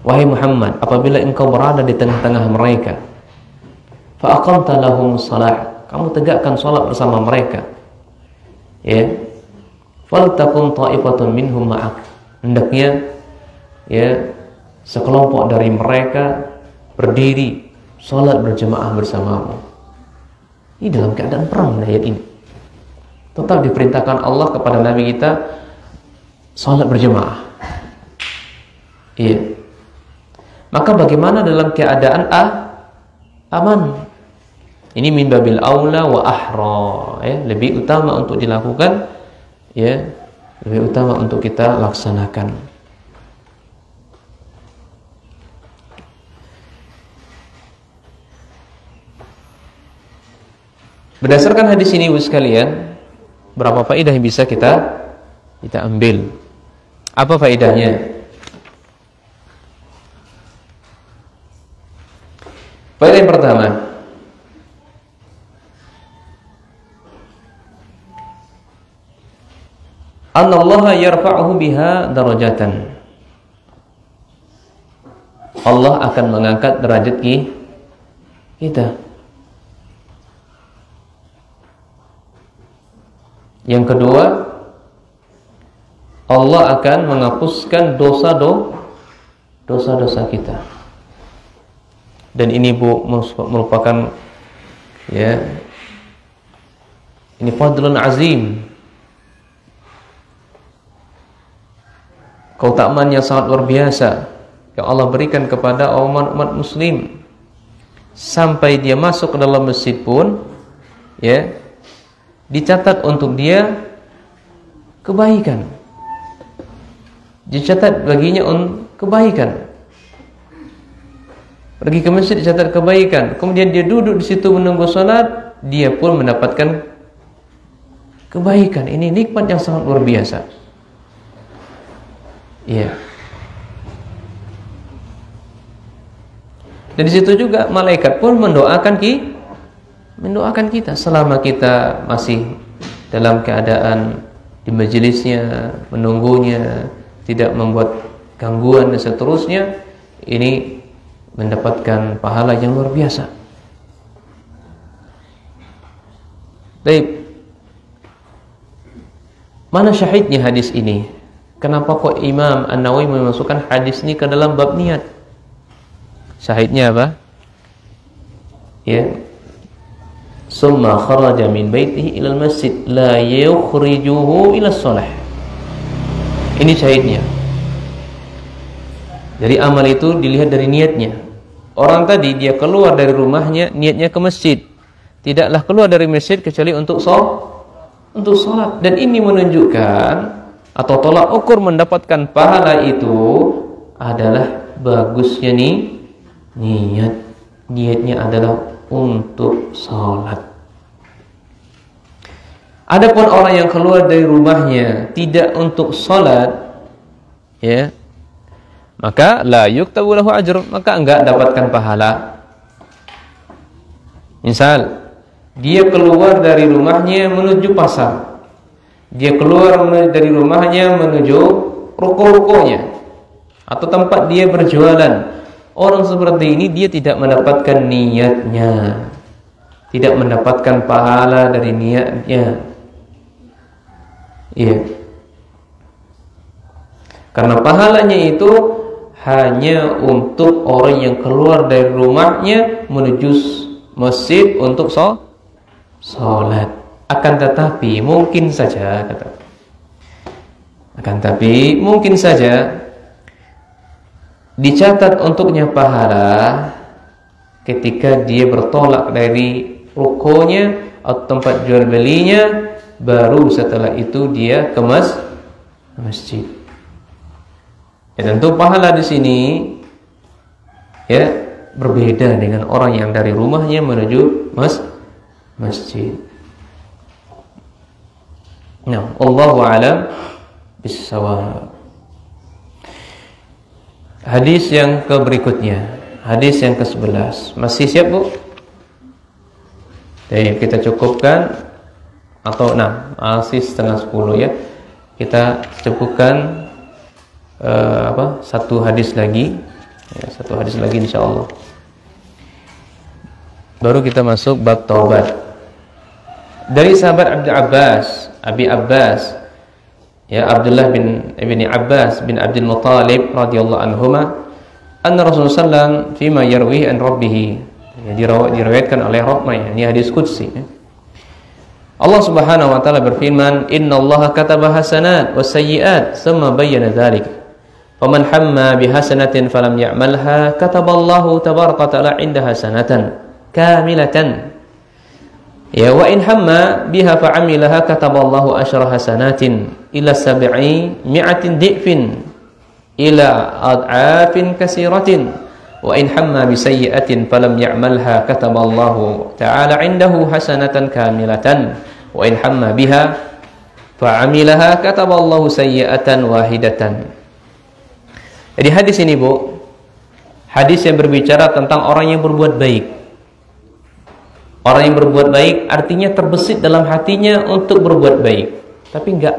wahai Muhammad, apabila engkau berada di tengah-tengah mereka, fa aqamta lahum shalah, kamu tegakkan salat bersama mereka. Ya. Faltakum ta'ifatun minhum ma'ak. Hendaknya, ya, sekelompok dari mereka berdiri salat berjamaah bersamamu. Ini dalam keadaan perang, ayat ini. Tetap diperintahkan Allah kepada Nabi kita salat berjamaah. Iya. Maka bagaimana dalam keadaan aman? Ini min babil aula wa ahra, ya, lebih utama untuk dilakukan, ya, lebih utama untuk kita laksanakan. Berdasarkan hadis ini, Bu sekalian, berapa faedah yang bisa kita ambil? Apa faedahnya? Faedah yang pertama, Anallaha yarfa'uhu biha darajatan. Allah akan mengangkat derajat kita. Yang kedua, Allah akan menghapuskan dosa-dosa kita. Dan ini, Bu, merupakan, ya, ini fadlun azim, keutamaan yang sangat luar biasa yang Allah berikan kepada umat muslim. Sampai dia masuk ke dalam masjid pun, ya, dicatat untuk dia kebaikan. Dicatat baginya kebaikan. Pergi ke masjid dicatat kebaikan. Kemudian dia duduk di situ menunggu salat, dia pun mendapatkan kebaikan. Ini nikmat yang sangat luar biasa. Iya. Dan di situ juga malaikat pun mendoakan kita selama kita masih dalam keadaan di majelisnya, menunggunya, tidak membuat gangguan dan seterusnya. Ini mendapatkan pahala yang luar biasa. Baik. Mana syahidnya hadis ini? Kenapa kok Imam An-Nawawi memasukkan hadis ini ke dalam bab niat? Syahidnya apa? Ya. Summa kharaja min baitihi ila al-masjid la yukhrijuhu ila shalah. Ini syahidnya. Jadi amal itu dilihat dari niatnya. Orang tadi dia keluar dari rumahnya niatnya ke masjid. Tidaklah keluar dari masjid kecuali untuk salat. Dan ini menunjukkan atau tolak ukur mendapatkan pahala itu adalah bagusnya niat. Niatnya adalah untuk salat. Adapun orang yang keluar dari rumahnya tidak untuk salat, ya, maka la yuktabu lahu ajr, maka enggak dapatkan pahala. Misal dia keluar dari rumahnya menuju pasar, dia keluar dari rumahnya menuju ruko-rukonya atau tempat dia berjualan. Orang seperti ini dia tidak mendapatkan niatnya, tidak mendapatkan pahala dari niatnya. Iya. Karena pahalanya itu hanya untuk orang yang keluar dari rumahnya menuju masjid untuk salat. Akan tetapi mungkin saja dicatat untuknya pahala ketika dia bertolak dari rukonya atau tempat jual belinya, baru setelah itu dia ke masjid. Ya, tentu pahala di sini ya berbeda dengan orang yang dari rumahnya menuju masjid. Nah, Allahu a'lam bis-shawab. Hadis yang berikutnya, hadis yang ke-11. Masih siap, Bu? Jadi kita cukupkan atau masih setengah 10 ya. Kita cukupkan satu hadis lagi. Ya, satu hadis lagi insyaallah. Baru kita masuk bab taubat. Dari sahabat Abi Abbas, ya, Abdullah bin Ibni Abbas bin Abdul Muttalib radhiyallahu anhuma, anna Rasulullah sallam fima yarwihi an rabbih, ya, diriwayatkan oleh Rabbnya, ini hadis qudsi, ya. Allah Subhanahu wa taala berfirman, "Innallaha kataba hasanat was sayyi'at, tsumma bayyana dzalik. Faman hamma bihasanatin falam ya'malha, kataballahu tabaraka ta'ala 'indaha hasanatan kamilatan. Ya, wa in hamma biha fa'amilaha, kataballahu asyra hasanatin ila 700 dhifin ila ad'afin katsiratin. Wa in hamma bisayyi'atin falam ya'malha, kataballahu ta'ala 'indahu hasanatan kamilatan. Wa in hamma biha fa'amilaha, kataballahu sayyi'atan wahidatan." Jadi hadis ini, Bu, hadis yang berbicara tentang orang yang berbuat baik. Orang yang berbuat baik artinya terbesit dalam hatinya untuk berbuat baik, tapi enggak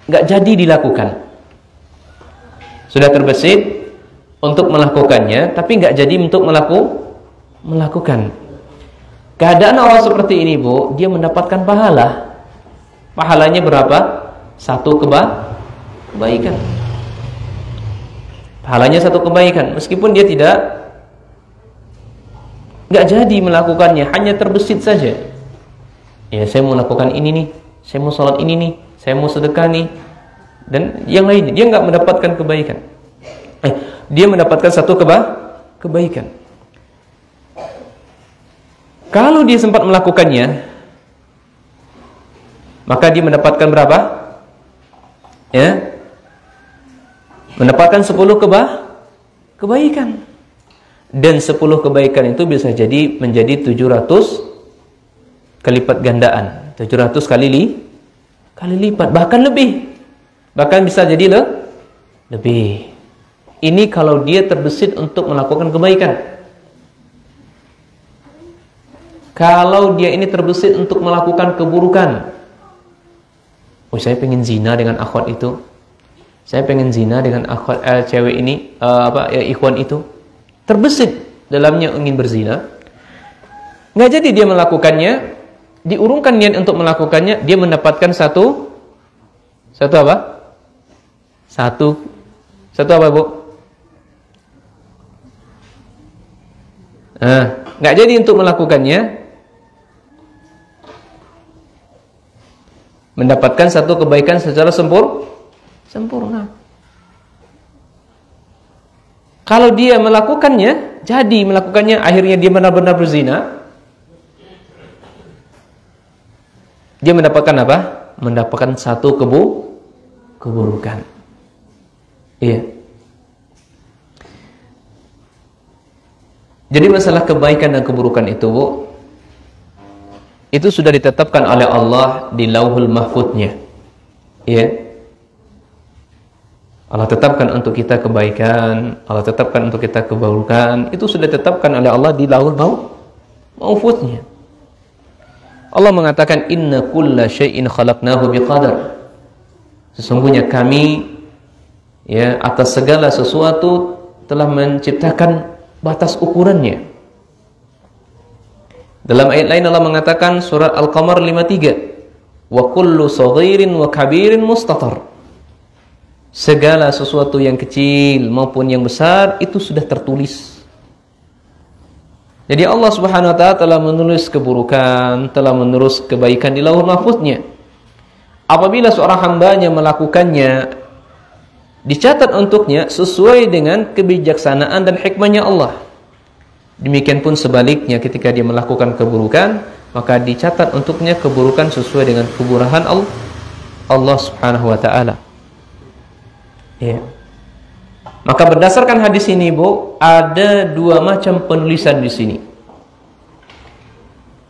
jadi dilakukan. Sudah terbesit untuk melakukannya, tapi enggak jadi untuk melakukan. Keadaan orang seperti ini, Bu, dia mendapatkan pahala. Pahalanya berapa? Satu kebaikan. Pahalanya satu kebaikan, meskipun dia enggak jadi melakukannya, hanya terbesit saja. Ya, saya mau lakukan ini nih, saya mau sholat ini nih, saya mau sedekah nih, dan yang lainnya. Dia enggak mendapatkan kebaikan. Dia mendapatkan satu kebaikan. Kalau dia sempat melakukannya, maka dia mendapatkan berapa? Ya, mendapatkan 10 kebaikan. Dan 10 kebaikan itu bisa jadi menjadi 700 kelipat gandaan. 700 kali lipat, bahkan lebih. Bahkan bisa jadi lebih. Ini kalau dia terbesit untuk melakukan kebaikan. Kalau dia ini terbesit untuk melakukan keburukan. Oh, saya pengen zina dengan akhwat itu. Saya pengen zina dengan akhwat cewek ini, ikhwan itu. Terbesit dalamnya ingin berzina. Nggak jadi dia melakukannya, diurungkan niat untuk melakukannya, dia mendapatkan satu apa? Satu apa, Bu? Nggak jadi untuk melakukannya, mendapatkan satu kebaikan secara sempurna. Kalau dia melakukannya, jadi melakukannya, akhirnya dia benar-benar berzina, dia mendapatkan apa? Mendapatkan satu keburukan. Iya. Jadi masalah kebaikan dan keburukan itu, Bu, itu sudah ditetapkan oleh Allah di Lauhul Mahfudz-Nya. Iya. Allah tetapkan untuk kita kebaikan, Allah tetapkan untuk kita keburukan, itu sudah ditetapkan oleh Allah di Lauhul Mahfudz-Nya. Allah mengatakan inna kulla syai'in khalaqnahu biqadar. Sesungguhnya kami ya atas segala sesuatu telah menciptakan batas ukurannya. Dalam ayat lain Allah mengatakan surat Al-Qamar 53, wa kullu saghirin wa kabirin mustatar. Segala sesuatu yang kecil maupun yang besar itu sudah tertulis. Jadi Allah Subhanahu wa taala telah menulis keburukan, telah menulis kebaikan di Lauhul Mahfudz-Nya. Apabila seorang hambanya melakukannya, dicatat untuknya sesuai dengan kebijaksanaan dan hikmahnya Allah. Demikian pun sebaliknya, ketika dia melakukan keburukan, maka dicatat untuknya keburukan sesuai dengan kemurahan Allah Subhanahu wa taala. Ya. Maka berdasarkan hadis ini, Bu, ada 2 macam penulisan di sini.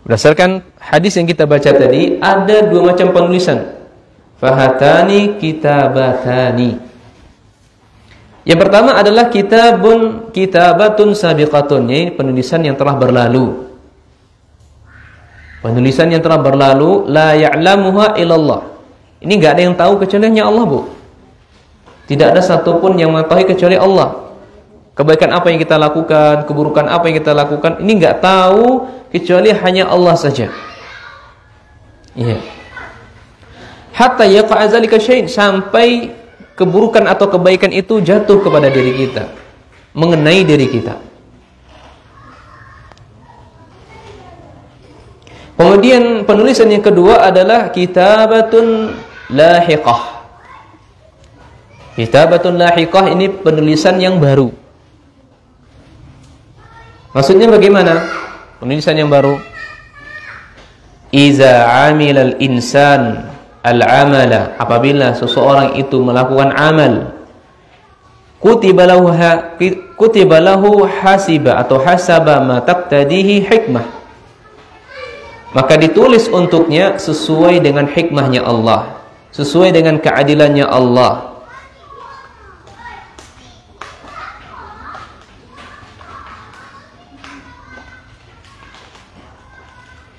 Berdasarkan hadis yang kita baca tadi, ada 2 macam penulisan. Fahatani kitabatani. Yang pertama adalah kitabatun sabiqatun, yaitu penulisan yang telah berlalu. Penulisan yang telah berlalu, la ya'lamuha illallah. Ini enggak ada yang tahu kecuali hanya Allah, Bu. Tidak ada satupun yang mengetahui kecuali Allah. Kebaikan apa yang kita lakukan, keburukan apa yang kita lakukan, ini enggak tahu kecuali hanya Allah saja. Iya. Hatta yaqa zalika syai', sampai keburukan atau kebaikan itu jatuh kepada diri kita, mengenai diri kita. Kemudian penulisan yang kedua adalah kitabatun lahiqah. Kitabatun lahiqah ini penulisan yang baru. Maksudnya bagaimana? Penulisan yang baru. Iza amilal insan al-amala, apabila seseorang itu melakukan amal, kutiba lahu hasiba atau hasaba ma taqtadihi hikmah, maka ditulis untuknya sesuai dengan hikmahnya Allah, sesuai dengan keadilannya Allah.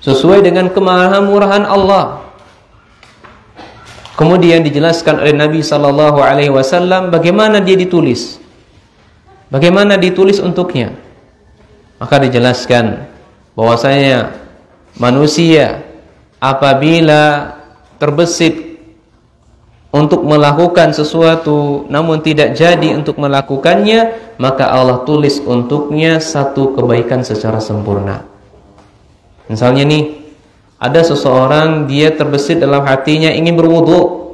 Sesuai dengan kemahamurahan Allah. Kemudian dijelaskan oleh Nabi SAW bagaimana dia ditulis, bagaimana ditulis untuknya. Maka dijelaskan bahwasanya manusia apabila terbesit untuk melakukan sesuatu namun tidak jadi untuk melakukannya, maka Allah tulis untuknya satu kebaikan secara sempurna. Misalnya nih, ada seseorang dia terbesit dalam hatinya ingin berwudu.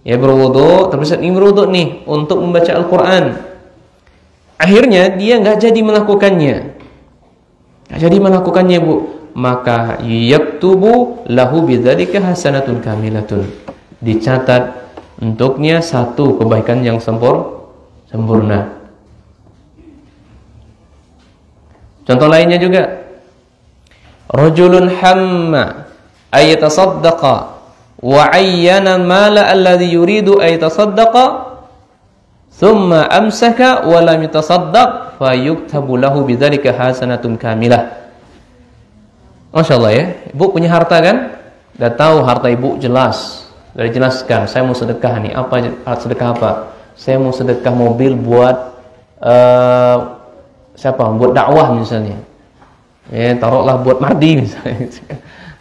Ya berwudu, terbesit ingin berwudu nih untuk membaca Al-Quran. Akhirnya dia nggak jadi melakukannya. Nggak jadi melakukannya, Bu. maka yaktubu lahu bidzalika hasanatun kamilatun. Dicatat untuknya satu kebaikan yang sempurna. Contoh lainnya juga, rajulun hamma ayatasaddaqa wa ayyana mala alladhi yuridu ayatasaddaqa thumma amsaka wa lam yatasaddaq fayuktabu lahu bidzalika hasanatun kamilah. Masya Allah ya, ibu punya harta kan? Udah tahu harta ibu jelas, sudah dijelaskan, saya mau sedekah nih, sedekah apa? Saya mau sedekah mobil buat siapa? Buat dakwah misalnya. Ya, taruhlah buat Mardi misalnya.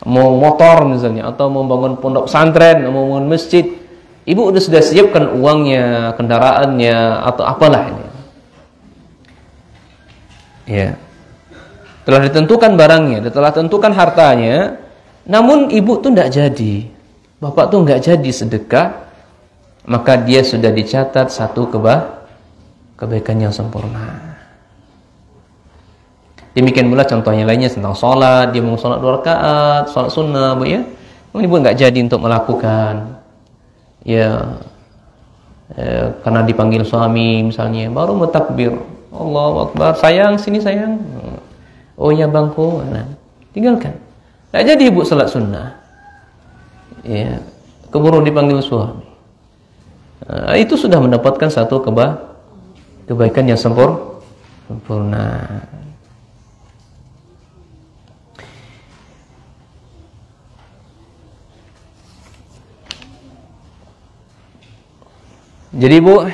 Mau motor misalnya, atau mau bangun pondok pesantren, mau bangun masjid. Ibu sudah siapkan uangnya, kendaraannya, atau apalah ini. Ya. Telah ditentukan barangnya, telah ditentukan hartanya, namun ibu tuh tidak jadi, bapak tuh nggak jadi sedekah, maka dia sudah dicatat satu kebaikan yang sempurna. Demikian pula contohnya lainnya tentang sholat, dia mau sholat 2 rakaat, sholat sunnah, bu ya, ibu nggak jadi untuk melakukan, ya, karena dipanggil suami misalnya, baru bertakbir, Allahu Akbar, sayang sini sayang. Oh ya bangku, nah, tinggalkan. Tidak jadi ibu salat sunnah, ya, keburu dipanggil suami. Nah, itu sudah mendapatkan satu kebaikan yang sempurna. Jadi bu,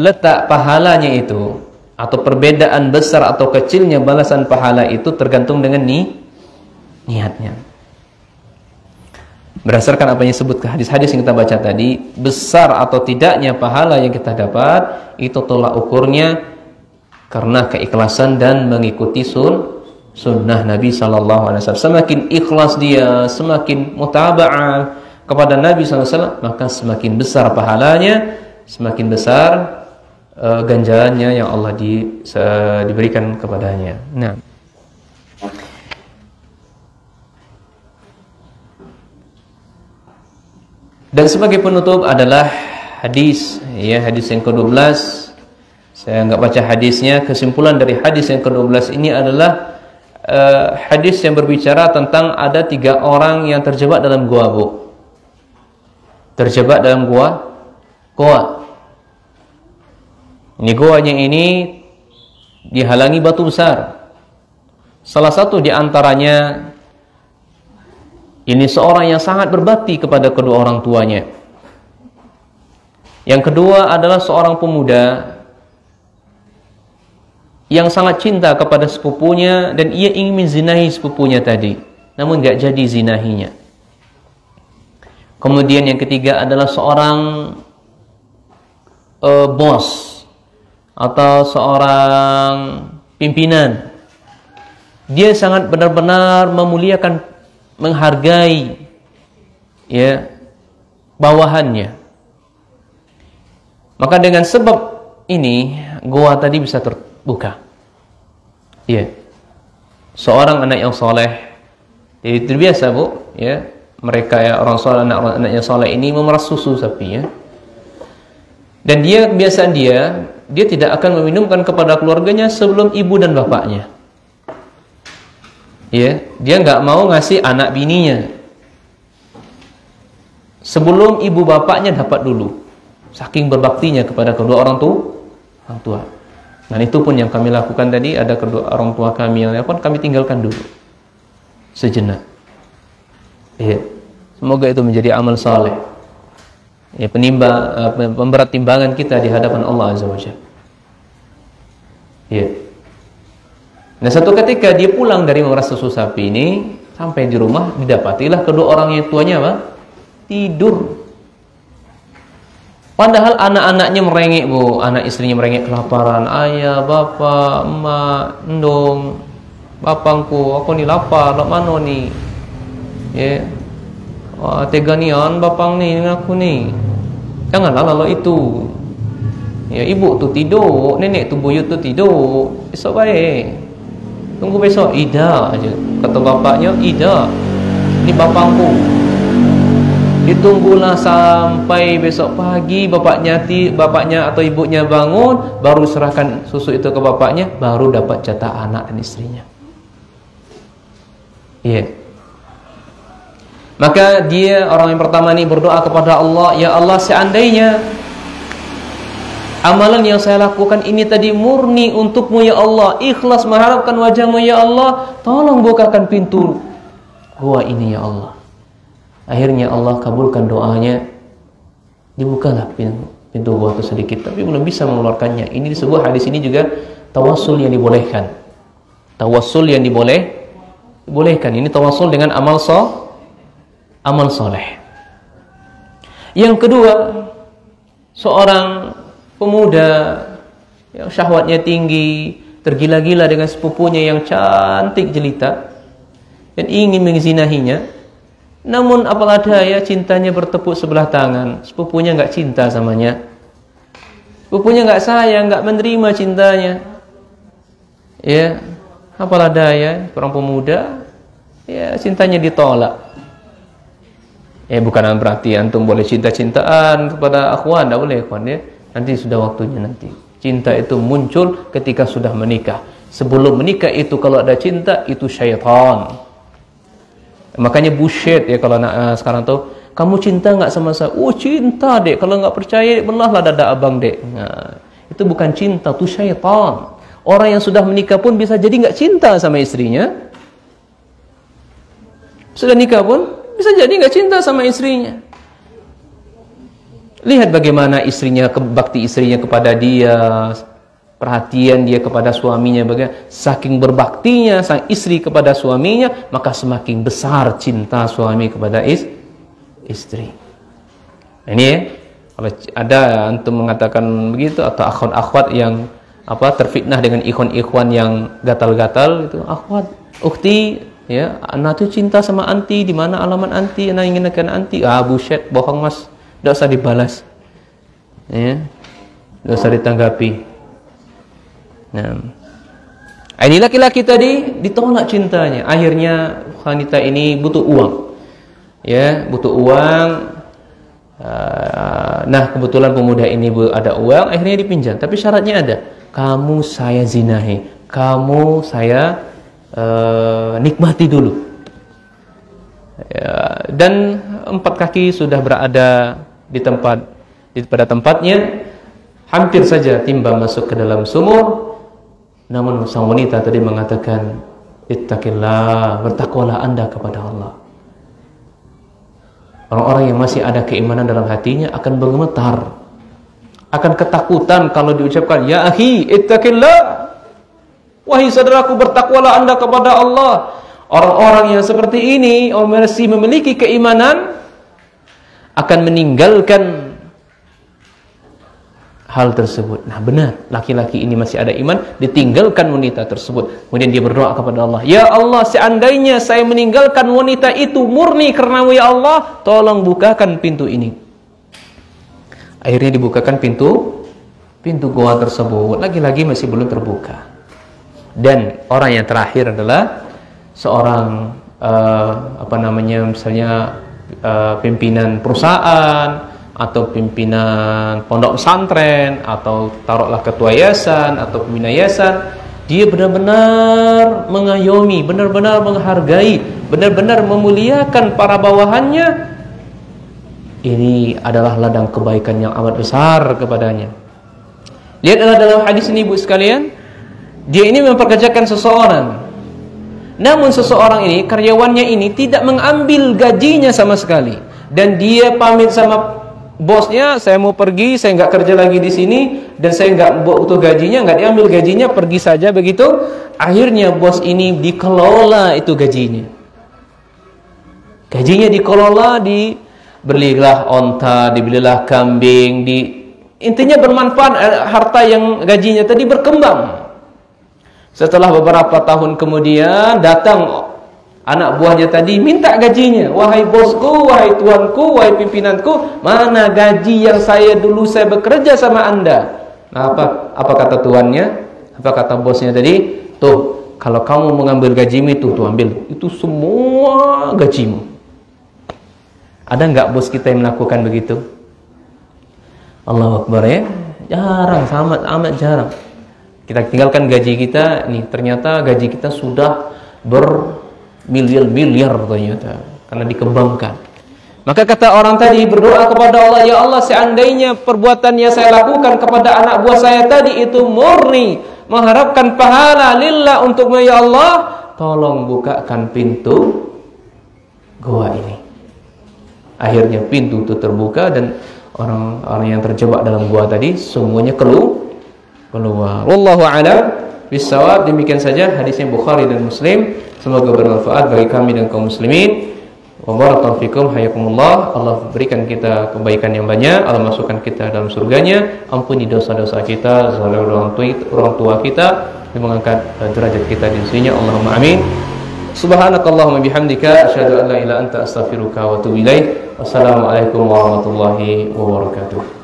letak pahalanya itu, atau perbedaan besar atau kecilnya balasan pahala itu tergantung dengan niatnya. Berdasarkan apa yang disebut ke hadis-hadis yang kita baca tadi, besar atau tidaknya pahala yang kita dapat itu tolak ukurnya karena keikhlasan dan mengikuti sunnah Nabi SAW. Semakin ikhlas dia, semakin mutaba'ah kepada Nabi SAW, maka semakin besar pahalanya, semakin besar ganjarannya yang Allah diberikan kepadanya. Nah, dan sebagai penutup adalah hadis, ya, hadis yang ke-12. Saya nggak baca hadisnya. Kesimpulan dari hadis yang ke-12 ini adalah hadis yang berbicara tentang ada 3 orang yang terjebak dalam gua, bu. Terjebak dalam gua. Ini goanya ini dihalangi batu besar. Salah satu di antaranya ini seorang yang sangat berbakti kepada kedua orang tuanya. Yang kedua adalah seorang pemuda yang sangat cinta kepada sepupunya dan ia ingin menzinahi sepupunya tadi, namun gak jadi zinahinya. Kemudian yang ketiga adalah seorang bos atau seorang pimpinan. Dia sangat benar-benar memuliakan, menghargai, ya, bawahannya. Maka dengan sebab ini gua tadi bisa terbuka. Ya, seorang anak yang soleh, jadi terbiasa bu, ya, mereka ya orang soleh, anak yang soleh ini memeras susu sapi, ya. Dan dia kebiasaan dia tidak akan meminumkan kepada keluarganya sebelum ibu dan bapaknya. Ya, dia nggak mau ngasih anak bininya sebelum ibu bapaknya dapat dulu. Saking berbaktinya kepada kedua orang tua. Dan itu pun yang kami lakukan tadi, ada kedua orang tua kami yang telepon, kami tinggalkan dulu sejenak. Ya, semoga itu menjadi amal saleh. Ya, pemberat timbangan kita di hadapan Allah Azza wa Jalla. Ya. Nah, satu ketika dia pulang dari memeras susu sapi ini, sampai di rumah didapatilah kedua orang yang tuanya apa? Tidur. Padahal anak-anaknya merengek, bu, anak istrinya merengek kelaparan. Ayah, bapak, emak, endong, bapangku, aku ni lapar, lak mano ni? Ya. Wah, tega nian bapang ni dengan aku ni. Janganlah lalu itu. Ya, ibu tu tidur, nenek tu buyut tu tidur. Esok baik. Tunggu besok. Ida aja. Kata bapaknya, Ida, ini bapakku. Ditunggulah sampai besok pagi bapaknya atau ibunya bangun, baru serahkan susu itu ke bapaknya, baru dapat jatah anak dan istrinya. Iya. Maka dia orang yang pertama ini berdoa kepada Allah, ya Allah, seandainya amalan yang saya lakukan ini tadi murni untukmu ya Allah, ikhlas mengharapkan wajahmu ya Allah, tolong bukakan pintu gua ini ya Allah. Akhirnya Allah kabulkan doanya, dibukalah pintu gua itu sedikit, tapi belum bisa mengeluarkannya. Ini disebut, hadis ini juga tawassul yang dibolehkan. Tawassul yang dibolehkan. Ini tawassul dengan amal soleh. Yang kedua, seorang pemuda yang syahwatnya tinggi, tergila-gila dengan sepupunya yang cantik jelita dan ingin menzinahinya. Namun apalah daya, cintanya bertepuk sebelah tangan. Sepupunya nggak cinta samanya. Sepupunya nggak sayang, nggak menerima cintanya. Ya, apalah daya, seorang pemuda, ya cintanya ditolak. Bukan berarti antum boleh cinta-cintaan kepada akhwan, tidak boleh akhwan ya. Nanti sudah waktunya nanti. Cinta itu muncul ketika sudah menikah. Sebelum menikah itu kalau ada cinta, itu syaitan. Makanya bullshit ya kalau sekarang tuh, kamu cinta nggak sama saya? Oh cinta dek, kalau nggak percaya belahlah dada abang dek. Nah, itu bukan cinta, itu syaitan. Orang yang sudah menikah pun bisa jadi nggak cinta sama istrinya. Sudah nikah pun bisa jadi nggak cinta sama istrinya. Lihat bagaimana istrinya, bakti istrinya kepada dia, perhatian dia kepada suaminya, bagaimana saking berbaktinya sang istri kepada suaminya, maka semakin besar cinta suami kepada istri. Ini ya, kalau ada antum mengatakan begitu, atau akhwat yang terfitnah dengan ikhwan yang gatal-gatal itu, akhwat, ukhti, ya, anak tuh cinta sama anti, di mana alamat anti, anak ingin akan anti, bullshit, bohong mas, tidak usah dibalas, ya, tidak usah ditanggapi. Nah, ini laki-laki tadi ditolak cintanya. Akhirnya wanita ini butuh uang, ya, butuh uang. Nah, kebetulan pemuda ini ada uang, akhirnya dipinjam. Tapi syaratnya ada, kamu saya zinahi, kamu saya nikmati dulu. Ya, dan 4 kaki sudah berada pada tempatnya, hampir saja timba masuk ke dalam sumur. Namun sang wanita tadi mengatakan, ittaqillah, bertakwalah Anda kepada Allah. Orang-orang yang masih ada keimanan dalam hatinya akan bergemetar, akan ketakutan kalau diucapkan, ya akhi, ittaqillah, wahai saudaraku, bertakwalah Anda kepada Allah. Orang-orang yang seperti ini, orang masih memiliki keimanan, akan meninggalkan hal tersebut. Nah benar, laki-laki ini masih ada iman, ditinggalkan wanita tersebut. Kemudian dia berdoa kepada Allah, ya Allah, seandainya saya meninggalkan wanita itu murni karenamu ya Allah, tolong bukakan pintu ini. Akhirnya dibukakan pintu goa tersebut. Lagi-lagi masih belum terbuka. Dan orang yang terakhir adalah seorang misalnya pimpinan perusahaan, atau pimpinan pondok pesantren, atau taruhlah ketua yayasan atau pembina yayasan. Dia benar-benar mengayomi, benar-benar menghargai, benar-benar memuliakan para bawahannya. Ini adalah ladang kebaikan yang amat besar kepadanya. Lihatlah dalam hadis ini ibu sekalian, dia ini memperkerjakan seseorang, namun seseorang ini, karyawannya ini tidak mengambil gajinya sama sekali, dan dia pamit sama bosnya, saya mau pergi, saya nggak kerja lagi di sini, dan saya nggak butuh gajinya, nggak diambil gajinya, pergi saja begitu. Akhirnya bos ini dikelola itu gajinya. Gajinya dikelola, dibelilah onta, dibelilah kambing, intinya bermanfaat. Harta yang gajinya tadi berkembang. Setelah beberapa tahun kemudian datang anak buahnya tadi minta gajinya. Wahai bosku, wahai tuanku, wahai pimpinanku, mana gaji yang dulu saya bekerja sama Anda? Nah, apa kata tuannya? Apa kata bosnya tadi? Tuh, kalau kamu mengambil gajimu itu, tuh ambil. Itu semua gajimu. Ada nggak bos kita yang melakukan begitu? Allahu Akbar ya. Jarang, sangat amat jarang. Kita tinggalkan gaji kita, nih ternyata gaji kita sudah bermiliar-miliar ternyata. Karena dikembangkan. Maka kata orang tadi berdoa kepada Allah, ya Allah seandainya perbuatan yang saya lakukan kepada anak buah saya tadi itu murni mengharapkan pahala lillah untukmu ya Allah, tolong bukakan pintu gua ini. Akhirnya pintu itu terbuka dan orang-orang yang terjebak dalam gua tadi semuanya keluar. Wallahu a'lam bissawab. Demikian saja hadisnya Bukhari dan Muslim. Semoga bermanfaat bagi kami dan kaum muslimin. Wa barakallahu fikum, hayakumullah. Allah berikan kita kebaikan yang banyak, Allah masukkan kita dalam surganya, ampuni dosa-dosa kita, salah orang tua kita, dan mengangkat derajat kita di sisinya. Allahumma amin. Subhanakallahumma bihamdika asyhadu an la ilaha illa anta astaghfiruka wa atubu ilaik. Wassalamualaikum warahmatullahi wabarakatuh.